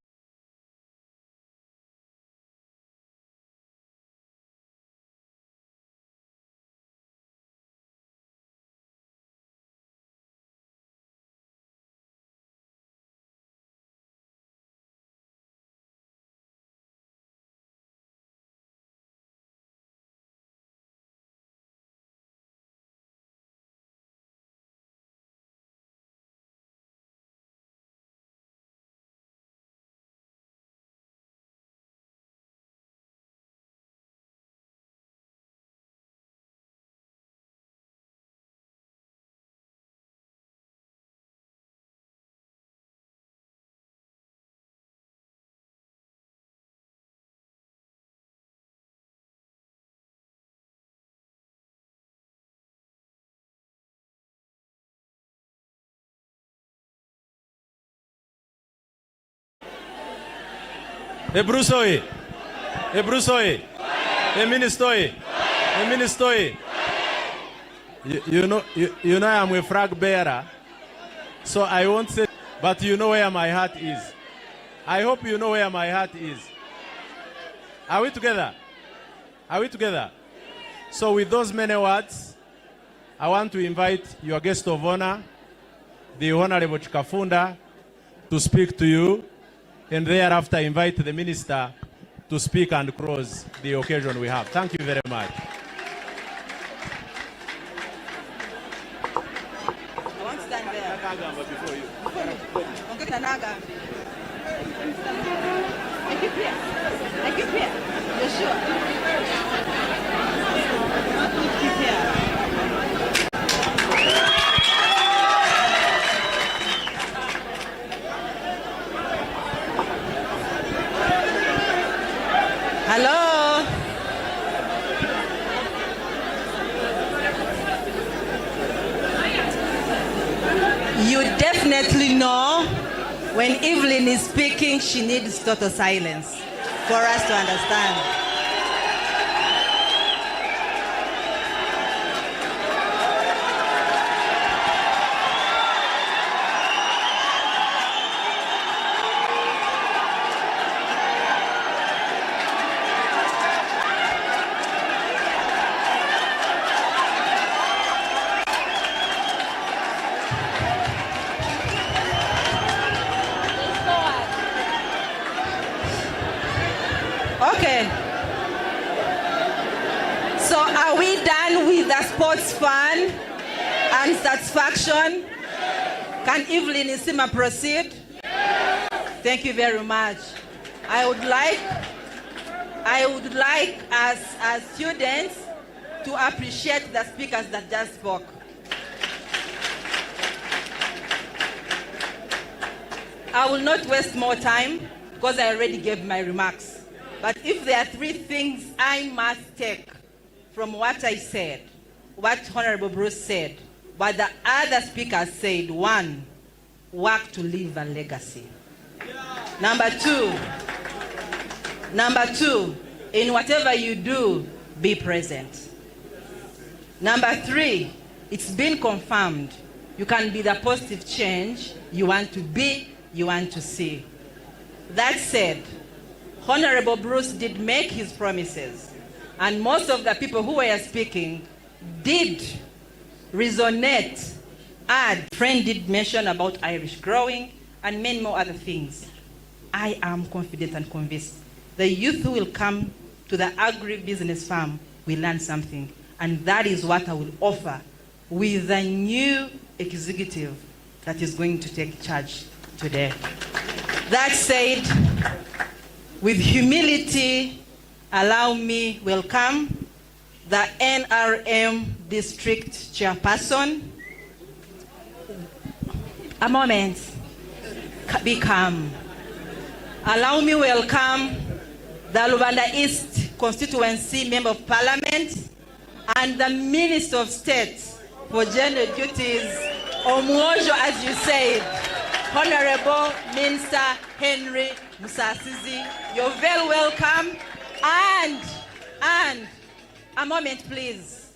Ebrusoi. Ebrusoi. Eministoi. Eministoi. You know I'm a flag bearer, so I won't say, but you know where my heart is. I hope you know where my heart is. Are we together? Are we together? So with those many words, I want to invite your guest of honor, the Honorable Chikafunda, to speak to you, and thereafter invite the minister to speak and close the occasion we have. Thank you very much. I want to stand there. Before you. I keep here. I keep here. You're sure? Keep here. Hello. You definitely know when Evelyn is speaking, she needs total silence for us to understand. Okay. So are we done with the sports fun and satisfaction? Can Evelyn Nsima proceed? Thank you very much. I would like as students to appreciate the speakers that just spoke. I will not waste more time because I already gave my remarks. But if there are three things I must take from what I said, what Honorable Bruce said, what the other speakers said: one, work to leave a legacy. Number two, in whatever you do, be present. Number three, it's been confirmed. You can be the positive change you want to be, you want to see. That said, Honorable Bruce did make his promises, and most of the people who were speaking did resonate, friend did mention about Irish growing and many more other things. I am confident and convinced the youth who will come to the agri-business farm will learn something, and that is what I will offer with the new executive that is going to take charge today. That said, with humility, allow me welcome the NRM District Chairperson. A moment, be calm. Allow me welcome the Rubanda East Constituency Member of Parliament and the Minister of State for Gender Duties, Omwojo, as you said, Honorable Minister Henry Musasizi. You're very welcome. And a moment, please.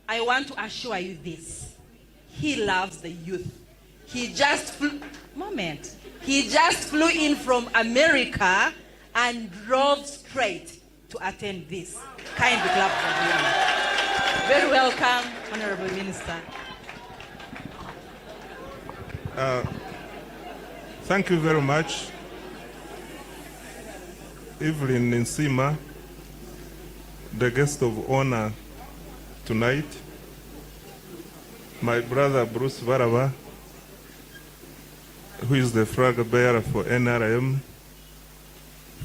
I want to assure you this. He loves the youth. He just flew in from America and drove straight to attend this. Kindly clap for him. Very welcome, Honorable Minister. Thank you very much, Evelyn Nsima, the guest of honor tonight, my brother Bruce Varava, who is the flag bearer for NRM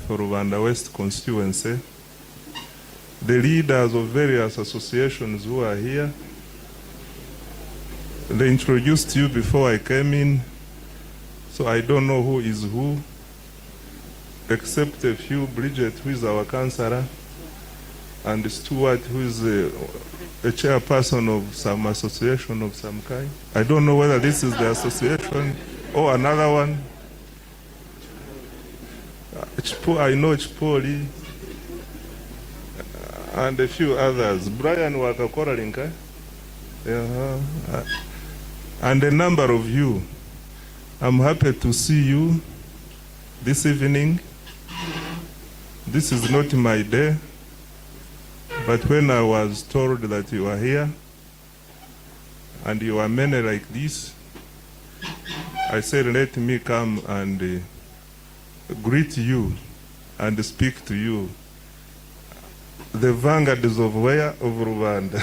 for Rubanda West constituency, the leaders of various associations who are here. They introduced you before I came in, so I don't know who is who, except a few. Bridget, who is our councillor, and Stuart, who is a chairperson of some association of some kind. I don't know whether this is the association or another one. I know Chipoli, and a few others. Brian Wakakoralinka, and a number of you. I'm happy to see you this evening. This is not my day, but when I was told that you are here, and you are many like this, I said, let me come and greet you and speak to you. The vanguards of where? Of Rubanda.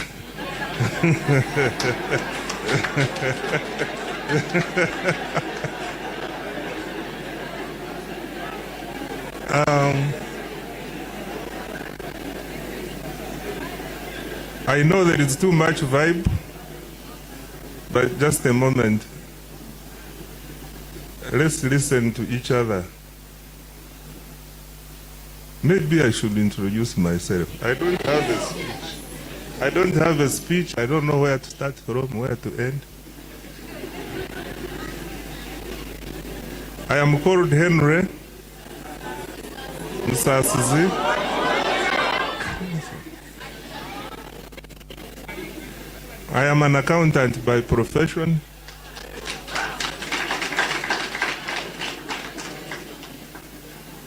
I know there is too much vibe, but just a moment. Let's listen to each other. Maybe I should introduce myself. I don't have a speech. I don't know where to start from, where to end. I am called Henry Musasizi. I am an accountant by profession.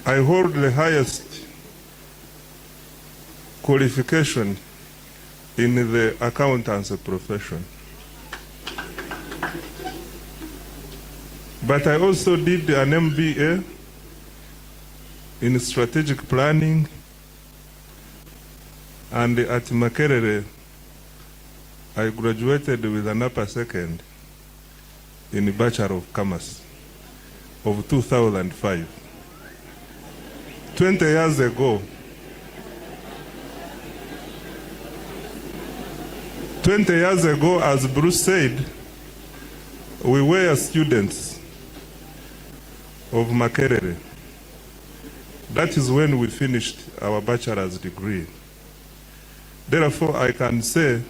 I hold the highest qualification in the accountancy profession. But I also did an MBA in strategic planning, and at Makerere, I graduated with an upper second in Bachelor of Commerce of 2005. 20 years ago, 20 years ago, as Bruce said, we were students of Makerere. That is when we finished our bachelor's degree. Therefore, I can say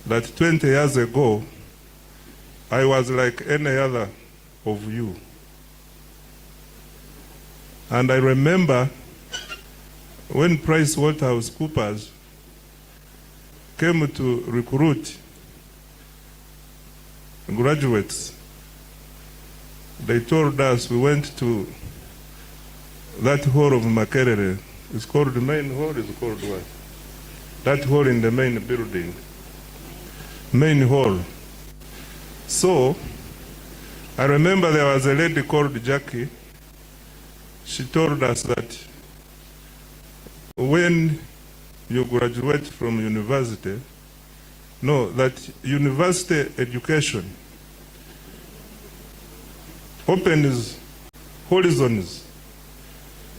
that 20 years ago, I was like any other of you. And I remember when PricewaterhouseCoopers came to recruit graduates, they told us, we went to that hall of Makerere. It's called the main hall, it's called what? That hall in the main building. Main hall. So, I remember there was a lady called Jackie. She told us that when you graduate from university, that university education opens horizons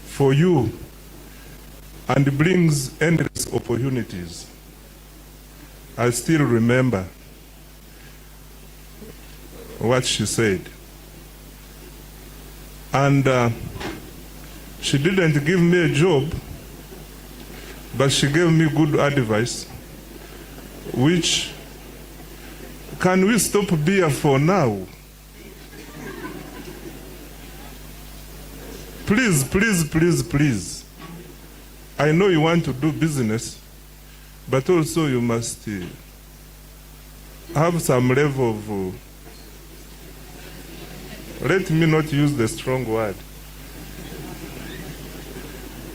for you and brings endless opportunities. I still remember what she said. And she didn't give me a job, but she gave me good advice, which, can we stop beer for now? Please, please, please, please. I know you want to do business, but also you must have some level of, let me not use the strong word.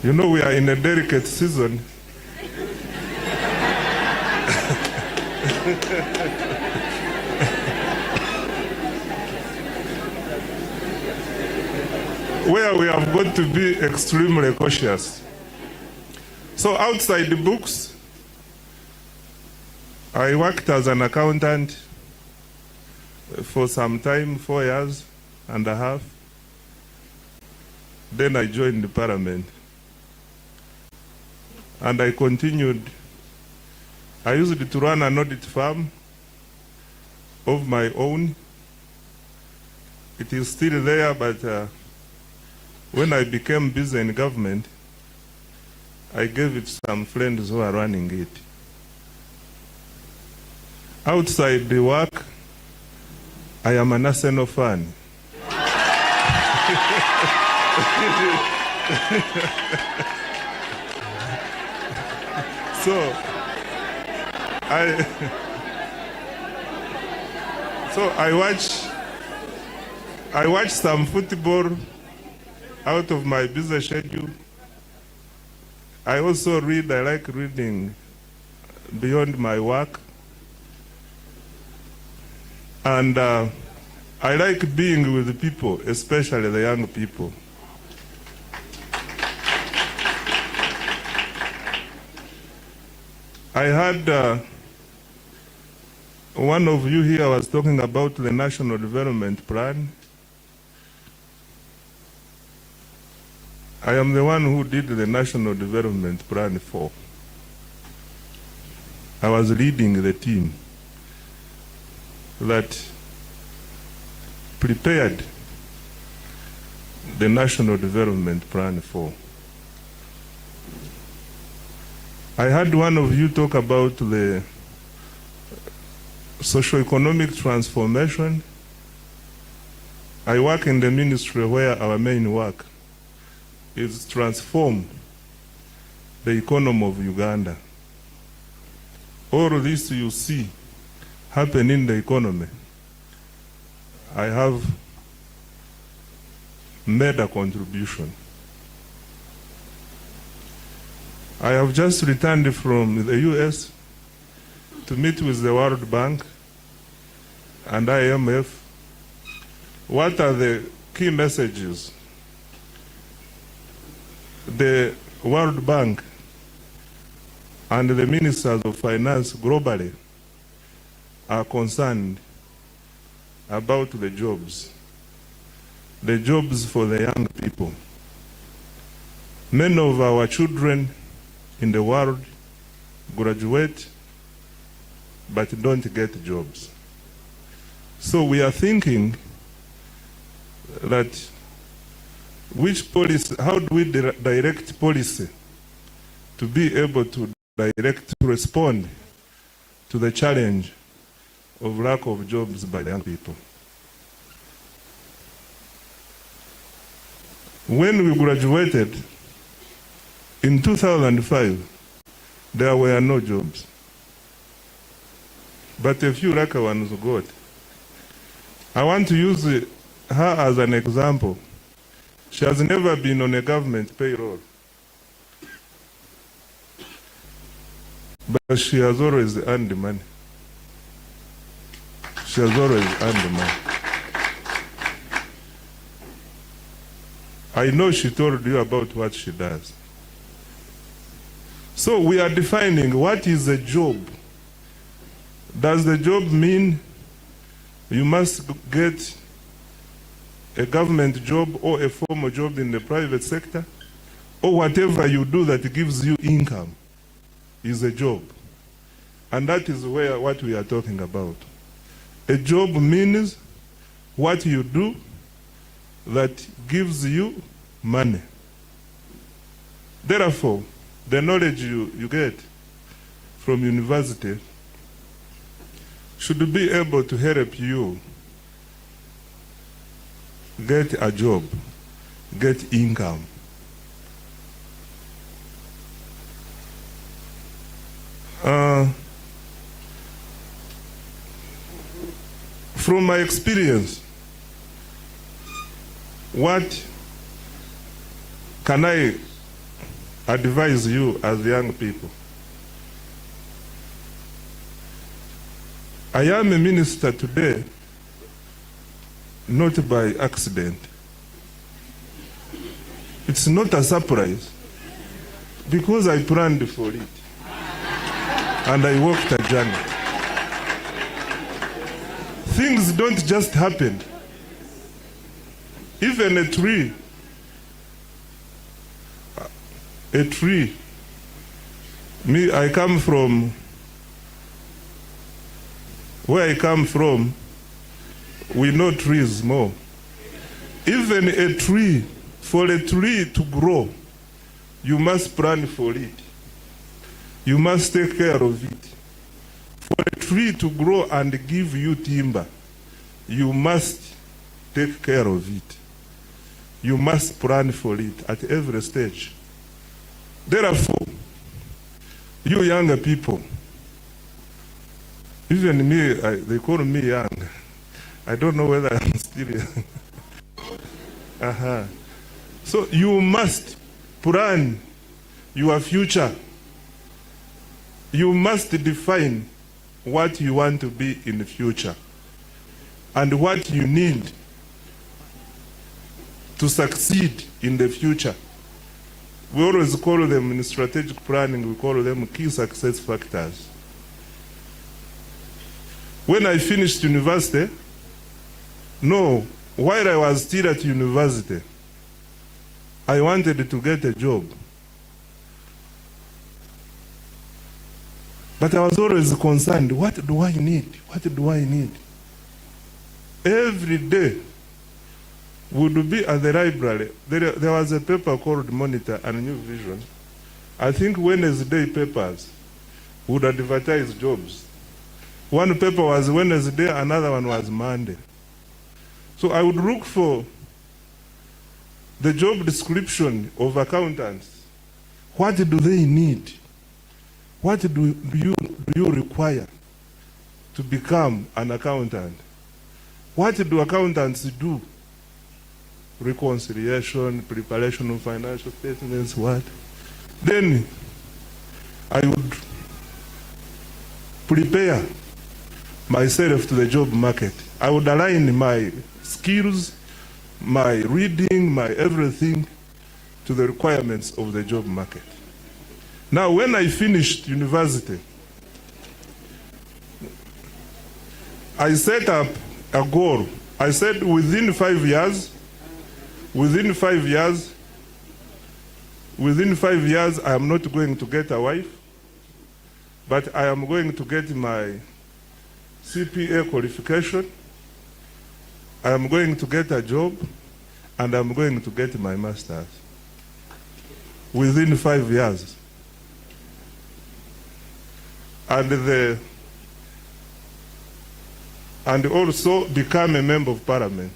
You know, we are in a delicate season. Where we have got to be extremely cautious. So outside the books, I worked as an accountant for some time, 4 years and a half. Then I joined the parliament. And I continued. I used to run an audit firm of my own. It is still there, but when I became busy in government, I gave it to some friends who are running it. Outside the work, I am an Arsenal fan. So I watch some football out of my busy schedule. I also read. I like reading beyond my work. And I like being with the people, especially the young people. I heard one of you here was talking about the National Development Plan. I am the one who did the National Development Plan 4. I was leading the team that prepared the National Development Plan 4. I heard one of you talk about the socio-economic transformation. I work in the ministry where our main work is transform the economy of Uganda. All this you see happen in the economy, I have made a contribution. I have just returned from the US to meet with the World Bank and IMF. What are the key messages? The World Bank and the ministers of finance globally are concerned about the jobs for the young people. Many of our children in the world graduate but don't get jobs. So we are thinking that which policy, how do we direct policy to be able to respond to the challenge of lack of jobs by young people. When we graduated in 2005, there were no jobs. But a few lucky ones got. I want to use her as an example. She has never been on a government payroll. But she has always earned money. She has always earned money. I know she told you about what she does. So we are defining what is a job. Does the job mean you must get a government job or a formal job in the private sector? Or whatever you do that gives you income is a job. And that is what we are talking about. A job means what you do that gives you money. Therefore, the knowledge you get from university should be able to help you get a job, get income. From my experience, what can I advise you as young people? I am a minister today, not by accident. It's not a surprise, because I planned for it. And I walked a journey. Things don't just happen. Even a tree, I come from, where I come from, we know trees more. Even a tree, for a tree to grow, you must plan for it. You must take care of it. For a tree to grow and give you timber, you must take care of it. you must plan for it at every stage. Therefore, you younger people, even me, they call me young. I don't know whether I'm still young. So you must plan your future. You must define what you want to be in the future and what you need to succeed in the future. We always call them, in strategic planning, we call them key success factors. When I finished university, while I was still at university, I wanted to get a job. But I was always concerned, what do I need? What do I need? Every day would be at the library. There was a paper called Monitor and New Vision. I think Wednesday papers would advertise jobs. One paper was Wednesday, another one was Monday. So I would look for the job description of accountants. What do they need? What do you require to become an accountant? What do accountants do? Reconciliation, preparation of financial statements, what? Then I would prepare myself to the job market. I would align my skills, my reading, my everything to the requirements of the job market. Now, when I finished university, I set up a goal. I said within 5 years, I am not going to get a wife, but I am going to get my CPA qualification, I am going to get a job, and I'm going to get my master's within 5 years. And also become a member of parliament.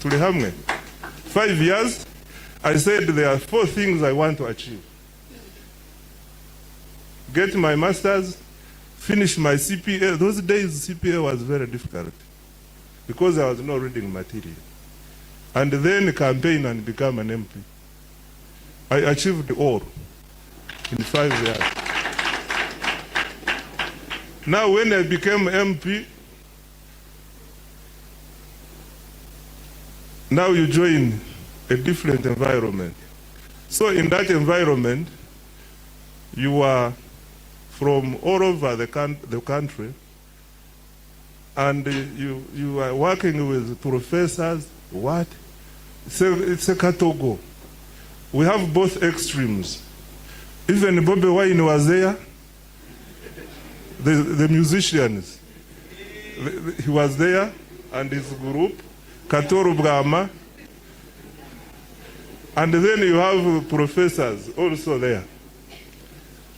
Tulihamwe. 5 years, I said there are 4 things I want to achieve. Get my master's, finish my CPA. Those days CPA was very difficult because I was not reading material. And then campaign and become an MP. I achieved all in 5 years. Now when I became MP, now you join a different environment. So in that environment, you are from all over the country, and you are working with professors. What? It's a Katogo. We have both extremes. Even Bobby Wine was there, the musicians. He was there, and his group, Katoru Brahma. And then you have professors also there.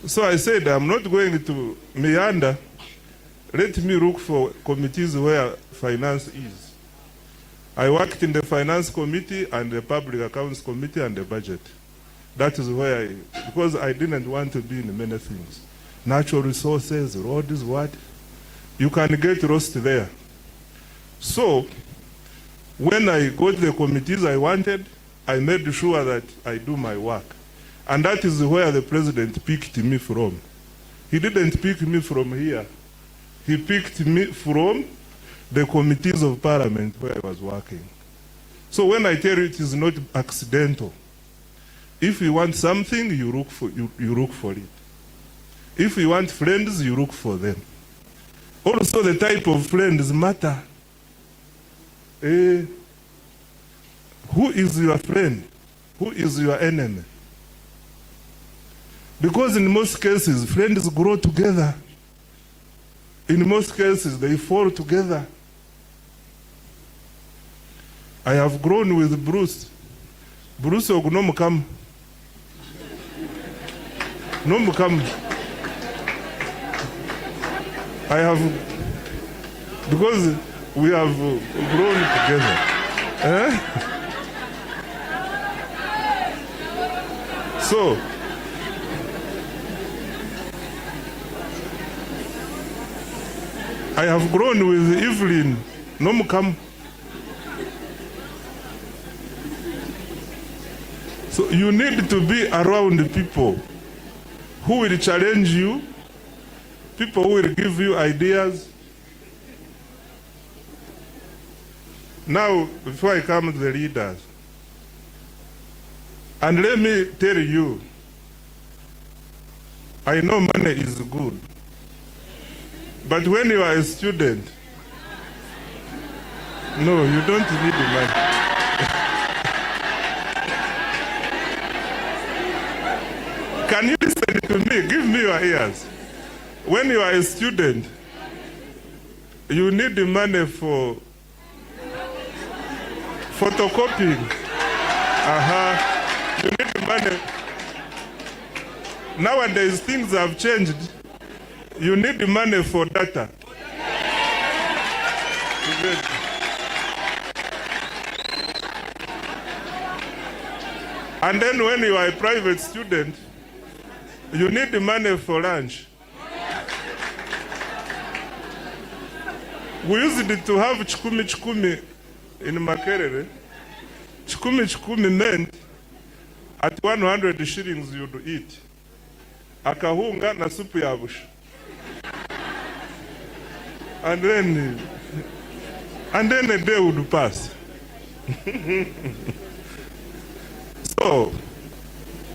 So I said, I'm not going to meander. Let me look for committees where finance is. I worked in the finance committee and the public accounts committee and the budget. That is where because I didn't want to be in many things. Natural resources, roads, what? You can get lost there. So when I got the committees I wanted, I made sure that I do my work. And that is where the president picked me from. He didn't pick me from here. He picked me from the committees of parliament where I was working. So when I tell you it is not accidental. If you want something, you look for it. If you want friends, you look for them. Also the type of friends matter. Who is your friend? Who is your enemy? Because in most cases, friends grow together. In most cases, they fall together. I have grown with Bruce. Bruce Ognomukam. Nomukam. I have, because we have grown together. So, I have grown with Evelyn Nomukam. So you need to be around people who will challenge you, people who will give you ideas. Now, before I come to the leaders, and let me tell you, I know money is good, but when you are a student, no, you don't need money. Can you listen to me? Give me your ears. When you are a student, you need the money for photocopying. You need the money. Nowadays, things have changed. You need the money for data. And then when you are a private student, you need the money for lunch. We used to have chikumi in Makerere. Chikumi meant at 100 shillings you'd eat akahunga na supu ya bush. And then a day would pass. So,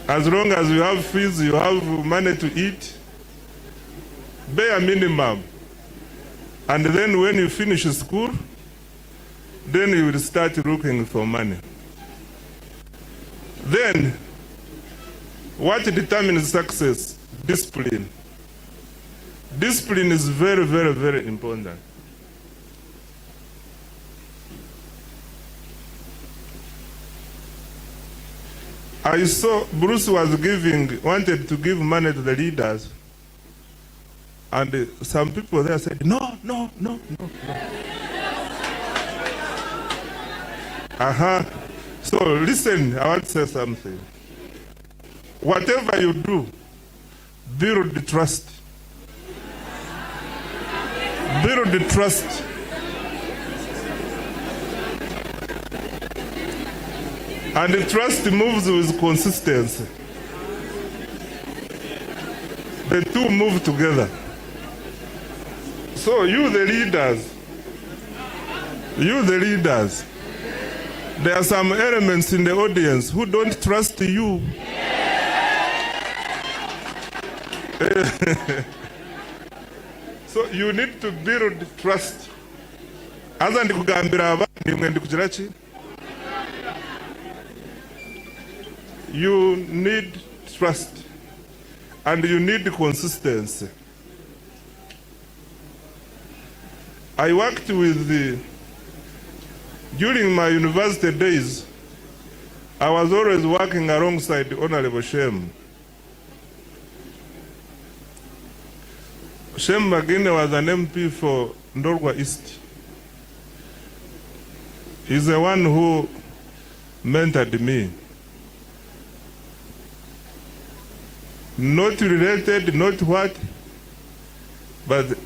as long as you have fees, you have money to eat, bare minimum. And then when you finish school, then you will start looking for money. Then, what determines success? Discipline. Discipline is very, very, very important. I saw Bruce was wanted to give money to the leaders, and some people there said, no. So listen, I want to say something. Whatever you do, build the trust. Build the trust. And the trust moves with consistency. The two move together. So you the leaders, there are some elements in the audience who don't trust you. So you need to build trust. Aza ndikugambira abandi mwe ndikugirachi? You need trust and you need consistency. I worked during my university days, I was always working alongside Honorable Shem. Shem Magine was an MP for Ndorwa East. He's the one who mentored me. Not related, not what, but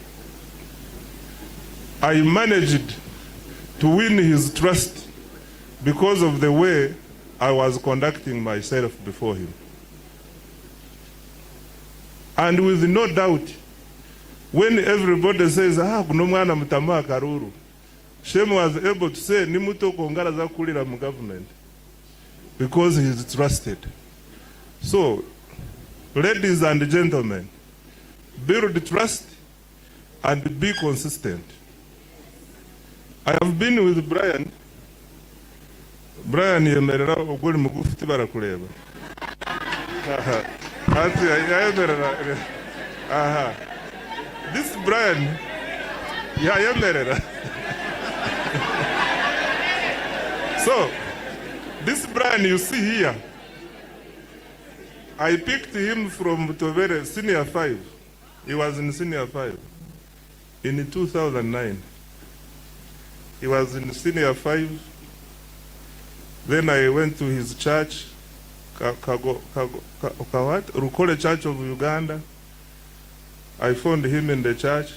I managed to win his trust because of the way I was conducting myself before him. And with no doubt, when everybody says, kuno mwana mutama karuru, Shem was able to say, ni muto kongala za kulira mu government, because he is trusted. So, ladies and gentlemen, build trust and be consistent. I have been with Brian. Brian yemerera oguri mugufi barakureba. This Brian yemerera. So, this Brian you see here, I picked him from Tovere Senior 5. He was in Senior 5 in 2009. He was in Senior 5 Then I went to his church, Rukole Church of Uganda. I found him in the church,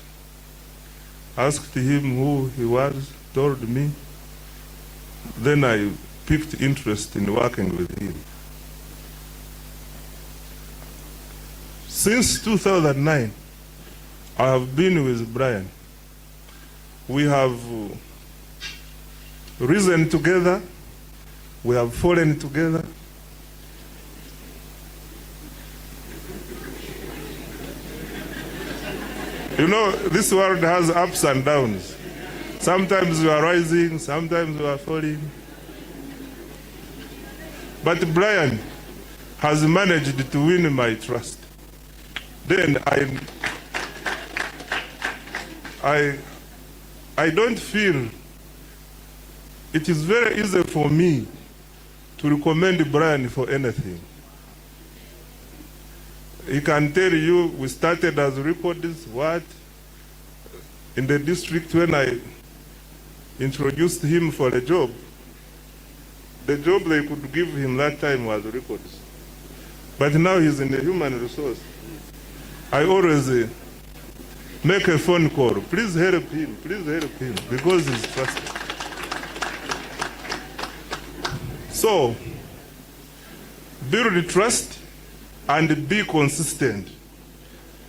asked him who he was, told me. Then I picked interest in working with him. Since 2009, I have been with Brian. We have risen together, we have fallen together. You know, this world has ups and downs. Sometimes we are rising, sometimes we are falling. But Brian has managed to win my trust. Then I don't feel it is very easy for me to recommend Brian for anything. He can tell you we started as recordists, what? In the district when I introduced him for a job, the job they could give him that time was records. But now he's in the human resource. I always make a phone call, please help him, because he's trusted. So, build trust and be consistent.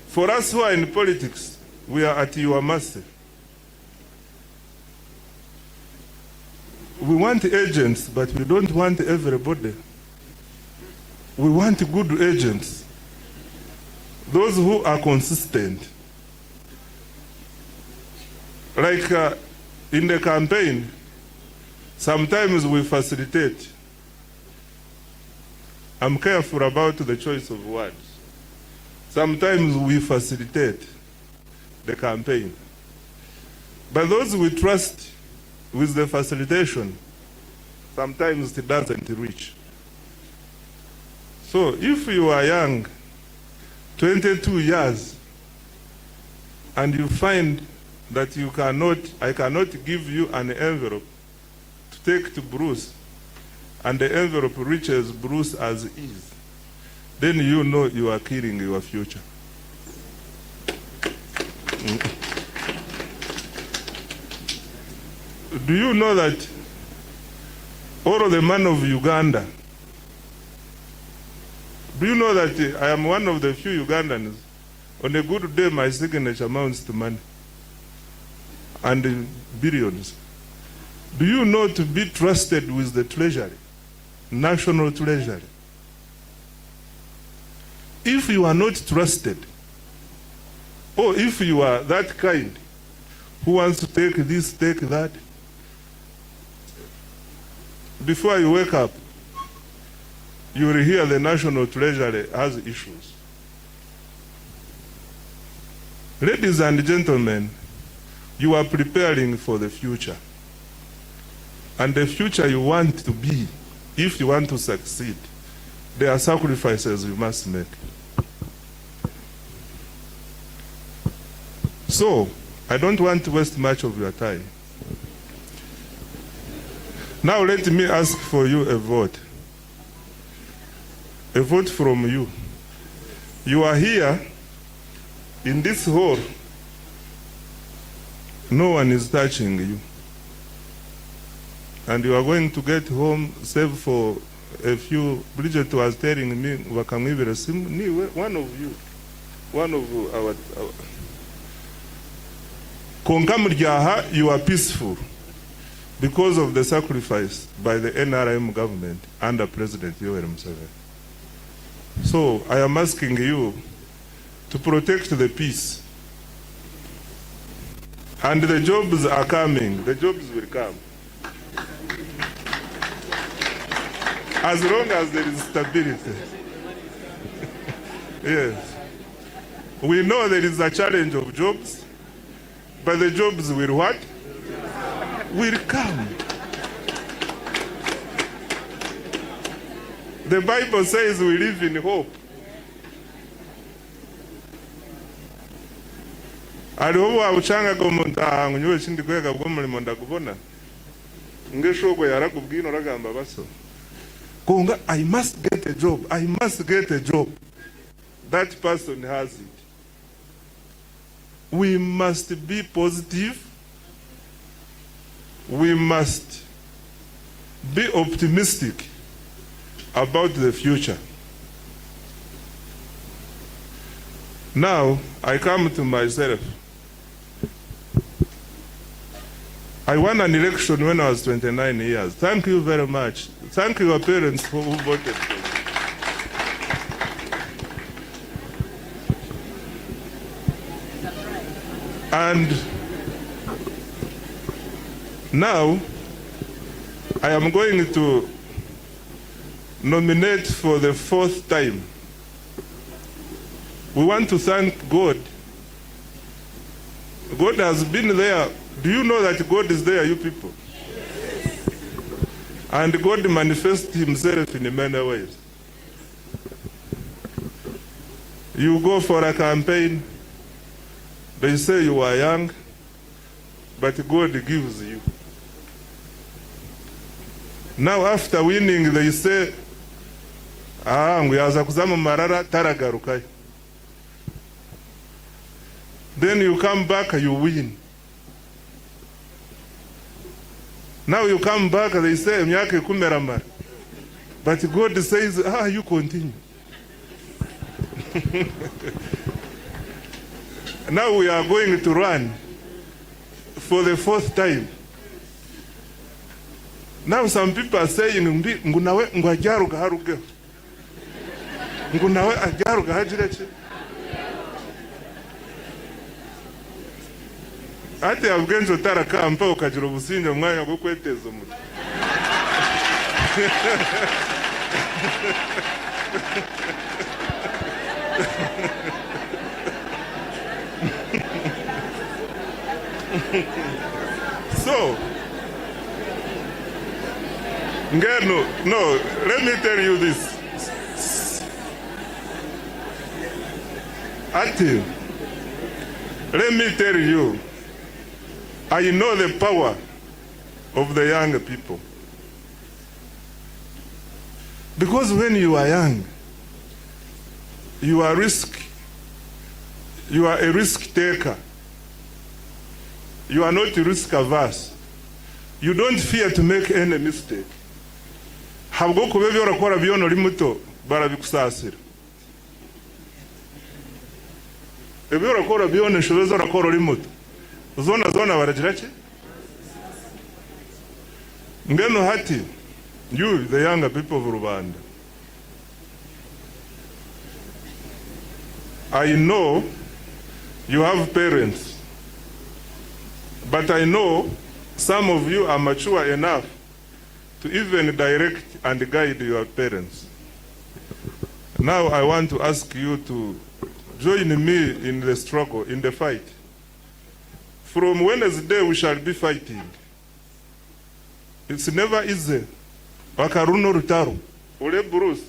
For us who are in politics, we are at your mercy. We want agents, but we don't want everybody. We want good agents, those who are consistent. Like in the campaign, sometimes we facilitate. I'm careful about the choice of words. Sometimes we facilitate the campaign. But those we trust with the facilitation, sometimes it doesn't reach. So if you are young, 22 years, and you find that I cannot give you an envelope to take to Bruce, and the envelope reaches Bruce as is, then you know you are killing your future. Do you know that all of the men of Uganda, do you know that I am one of the few Ugandans, on a good day my signature amounts to money and billions. Do you know to be trusted with the treasury, national treasury? If you are not trusted, or if you are that kind who wants to take this, take that, before you wake up, you will hear the national treasury has issues. Ladies and gentlemen, you are preparing for the future. And the future you want to be, if you want to succeed, there are sacrifices you must make. So, I don't want to waste much of your time. Now let me ask for you a vote. A vote from you. You are here in this hall. No one is touching you. And you are going to get home, save for a few. Bridget was telling me, one of our Konkamurjaha, you are peaceful because of the sacrifice by the NRM government under President Yoweri Museveni. So I am asking you to protect the peace. And the jobs are coming. The jobs will come. As long as there is stability. Yes. We know there is a challenge of jobs, but the jobs will what? Will come. The Bible says we live in hope. Aliho wa uchanga gomunta ngunyo chindi kwega gomulimo ndakubona ngeshogo yarakubwino ragamba baso konga I must get a job, I must get a job. That person has it. We must be positive. We must be optimistic about the future. Now, I come to myself. I won an election when I was 29 years. Thank you very much. Thank your parents who voted for me. And now, I am going to nominate for the 4th time. We want to thank God. God has been there. Do you know that God is there, you people? And God manifests himself in many ways. You go for a campaign, they say you are young, but God gives you. Now after winning, they say, nguyaza kuzama marara taragarukai. Then you come back, you win. Now you come back, they say, Miyake kumeramara. But God says, you continue. Now we are going to run for the 4th time. Now some people are saying, ngunawe ngwajaruga haruge. Ngunawe ajaruga hajireche. Ati abwenzo taraka ampa ukajira obusinja mwanya gwo kweteza omuntu. So, no, let me tell you this. Ati, let me tell you, I know the power of the young people. Because when you are young, you are a risk taker. You are not risk averse. You don't fear to make any mistake. Habwo kubebyo orakora byono limuto barabikusasira. Ebyo orakora byono shobezo orakora limuto. Zona baragirache. Ngeno hati, you, the younger people of Rubanda, I know you have parents, but I know some of you are mature enough to even direct and guide your parents. Now I want to ask you to join me in the struggle, in the fight. From Wednesday we shall be fighting. It's never easy. Wakaruno rutaru. Ole Bruce.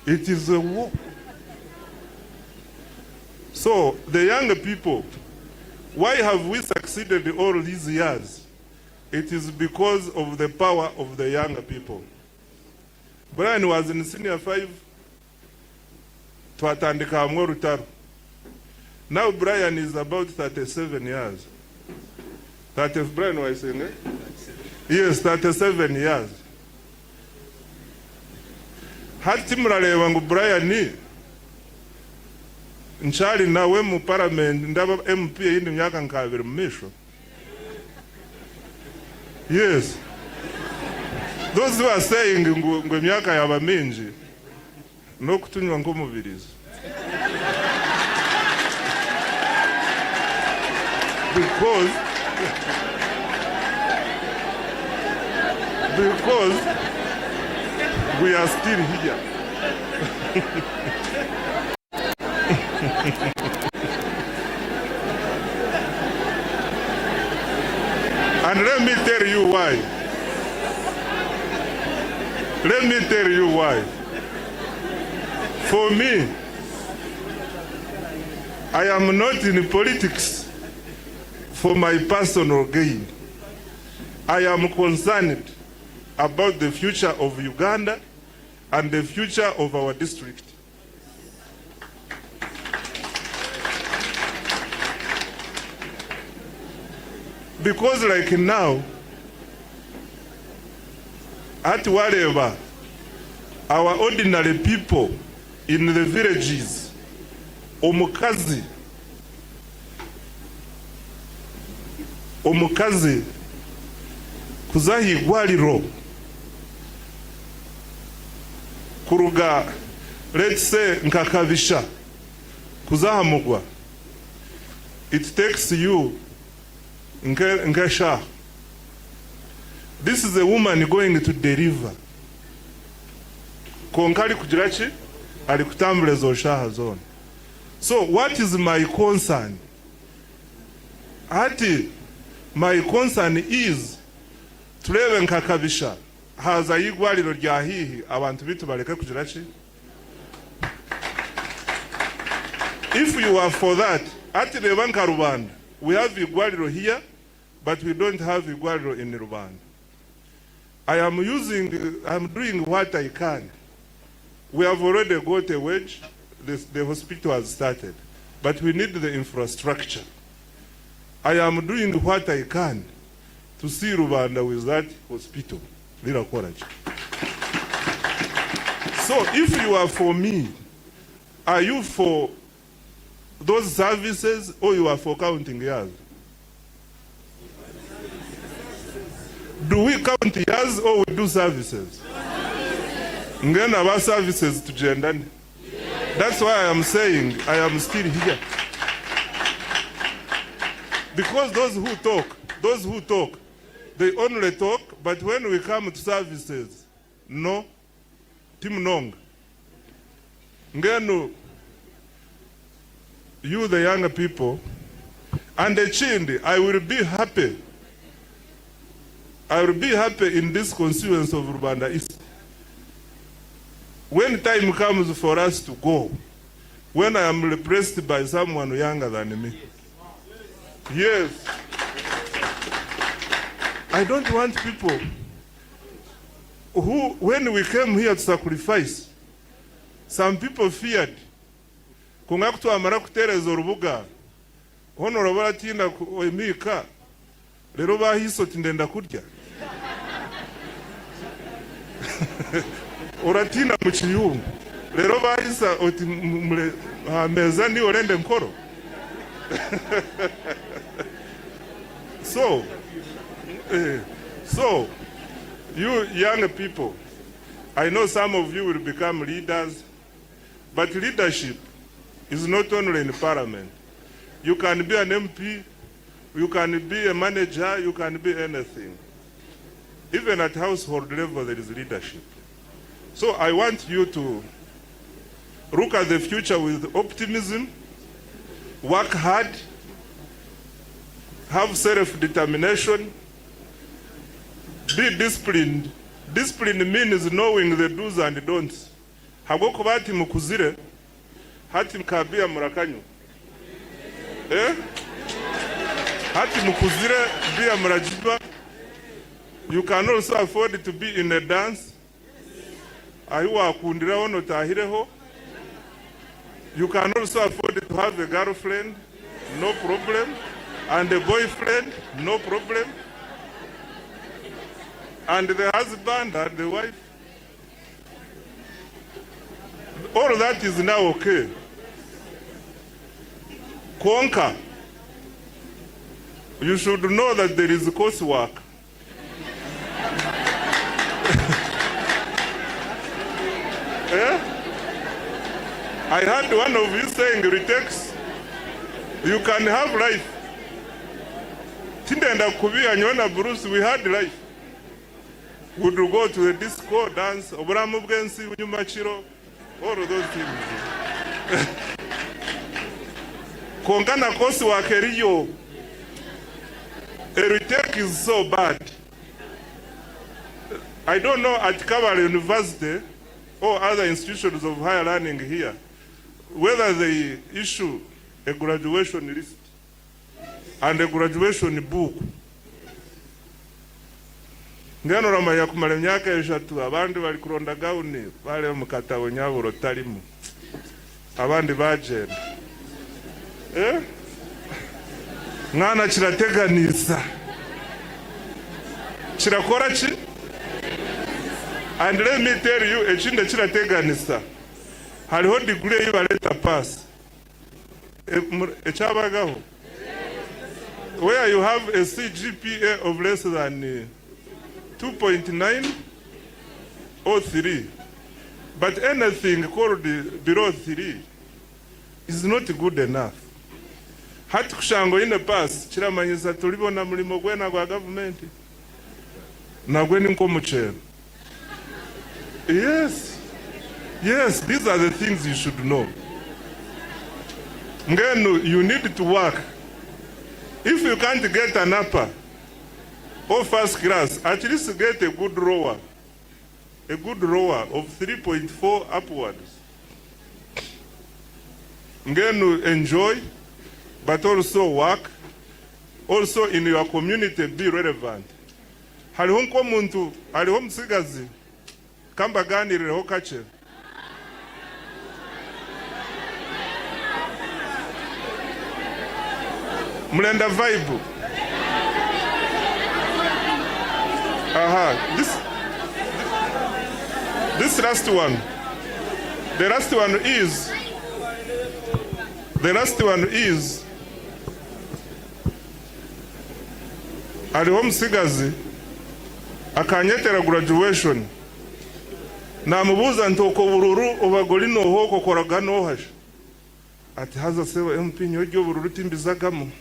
It is a war. So, the young people, why have we succeeded all these years? It is because of the power of the young people. Brian was in senior 5. Twatandika amwe rutaru. Now Brian is about 37 years. Brian was saying, eh? Yes, 37 years. Hati mraleba ngu Brian nchali nawe mu parliament ndaba MP yindi myaka nkabiri mumisho. Yes. Those who are saying ngu myaka yaba minji no kutunywa ngomubirizo. Because we are still here. And let me tell you why. Let me tell you why. For me, I am not in politics for my personal gain. I am concerned about the future of Uganda and the future of our district. Because like now, at whatever, our ordinary people in the villages, omukazi kuzahi gwaliro kuruga, let's say nkakabisha kuzahamugwa, it takes you nkesha. This is a woman going to deliver. Konkali kujirachi ali kutambula zo shaha zone. So what is my concern? Ati my concern is turebe nkakabisha haza yigwaliro rya hihi abantu bitu bareke kujirachi. If you are for that, ati reba nka Rubanda, we have igwaliro here, but we don't have igwaliro in Rubanda. I'm doing what I can. We have already got a wage. The hospital has started, but we need the infrastructure. I am doing what I can to see Rubanda with that hospital. So if you are for me, are you for those services or you are for counting years? Do we count years or we do services? Ngena ba services to gender. That's why I am saying I am still here. Because those who talk, they only talk, but when we come to services, no, Tim Nong. Ngeno, you the younger people, and the Chindi, I will be happy. I will be happy in this constituency of Rubanda East. When time comes for us to go, when I am replaced by someone younger than me. Yes. I don't want people who, when we came here to sacrifice, some people feared. Kunga kutu amara kutereza urubuga. Hono rabara tina oimika. Lero bahiso tindenda kurya. Oratina muchiyungu. Lero bahisa oti mezani orende mkoro. So, you young people, I know some of you will become leaders, but leadership is not only in parliament. You can be an MP, you can be a manager, you can be anything. Even at household level, there is leadership. So I want you to look at the future with optimism, work hard, have self-determination, be disciplined. Discipline means knowing the do's and don'ts. Hago kubati mukuzire, hati mkabia murakanyo. Hati mukuzire, bia murajiba. You can also afford to be in a dance. Ayuwa kundira ono tahireho. You can also afford to have a girlfriend, no problem. And a boyfriend, no problem. And the husband and the wife. All that is now okay. Conquer. You should know that there is coursework. I heard one of you saying retakes. You can have life. Tindenda kubia nyona Bruce, we had life. Would go to the disco, dance, oburamu bwensi, unyumachiro, all of those things. Kongana kosi wa keriyo. A retake is so bad. I don't know at Kabale University or other institutions of higher learning here, whether they issue a graduation list and a graduation book. ngeno ramaya kumara emyaka 3 abandi bali kuronda gawuni bale mu katabo nyaburo talimu abandi bagenda mwana kirateganisa kirakora ki and let me tell you ekinde kirateganisa hariho degree yibaleta pass echabagaho where you have a CGPA of less than 2.9 or 3, but anything called below 3 is not good enough. Hati kushango in the past chiramanyisa tulibona mulimo gwena gwa government na gweni nko muchero. Yes, these are the things you should know. Ngenu, you need to work. If you can't get an upper or first class, at least get a good rower of 3.4 upwards. Ngenu, enjoy, but also work. Also in your community, be relevant. Haliho nko muntu, haliho msigazi, kamba gani reho kache. Mlenda vibe. This last one. The last one is aliho msigazi akanyetera graduation namubuza ntoko bururu obagoli noho kokoraga nohasha ati haza sewa MP nyojyo bururu timbizagamo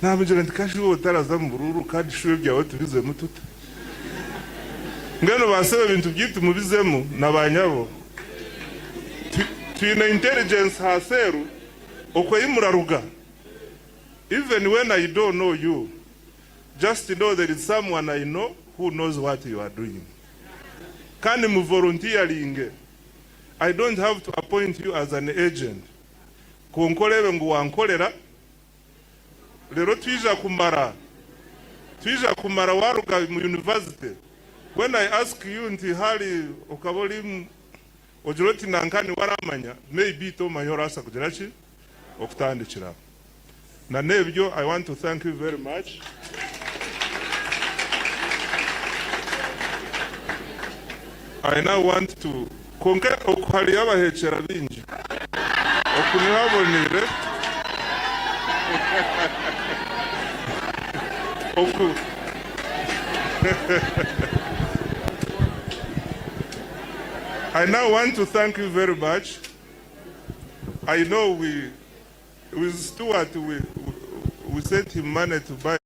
nabujira ndikashi wotaraza mu bururu kandi shuye byawe tubize mututa ngano basebe bintu byitu mubizemo nabanyabo twina intelligence haseru okweyimuraruga. Even when I don't know you, just know there is someone I know who knows what you are doing. Kani mu volunteering, I don't have to appoint you as an agent. Kunkolebe ngu wankolera. Lero twija kumara waruga mu university. When I ask you nti hali okaboli ojoloti nankani waramanya, maybe to mayorasa kujirachi okutandikira. Na nebyo, I want to thank you very much. I now want to konke okuhali abahechera bingi okunihabonire I now want to thank you very much. I know with Stuart we sent him money to buy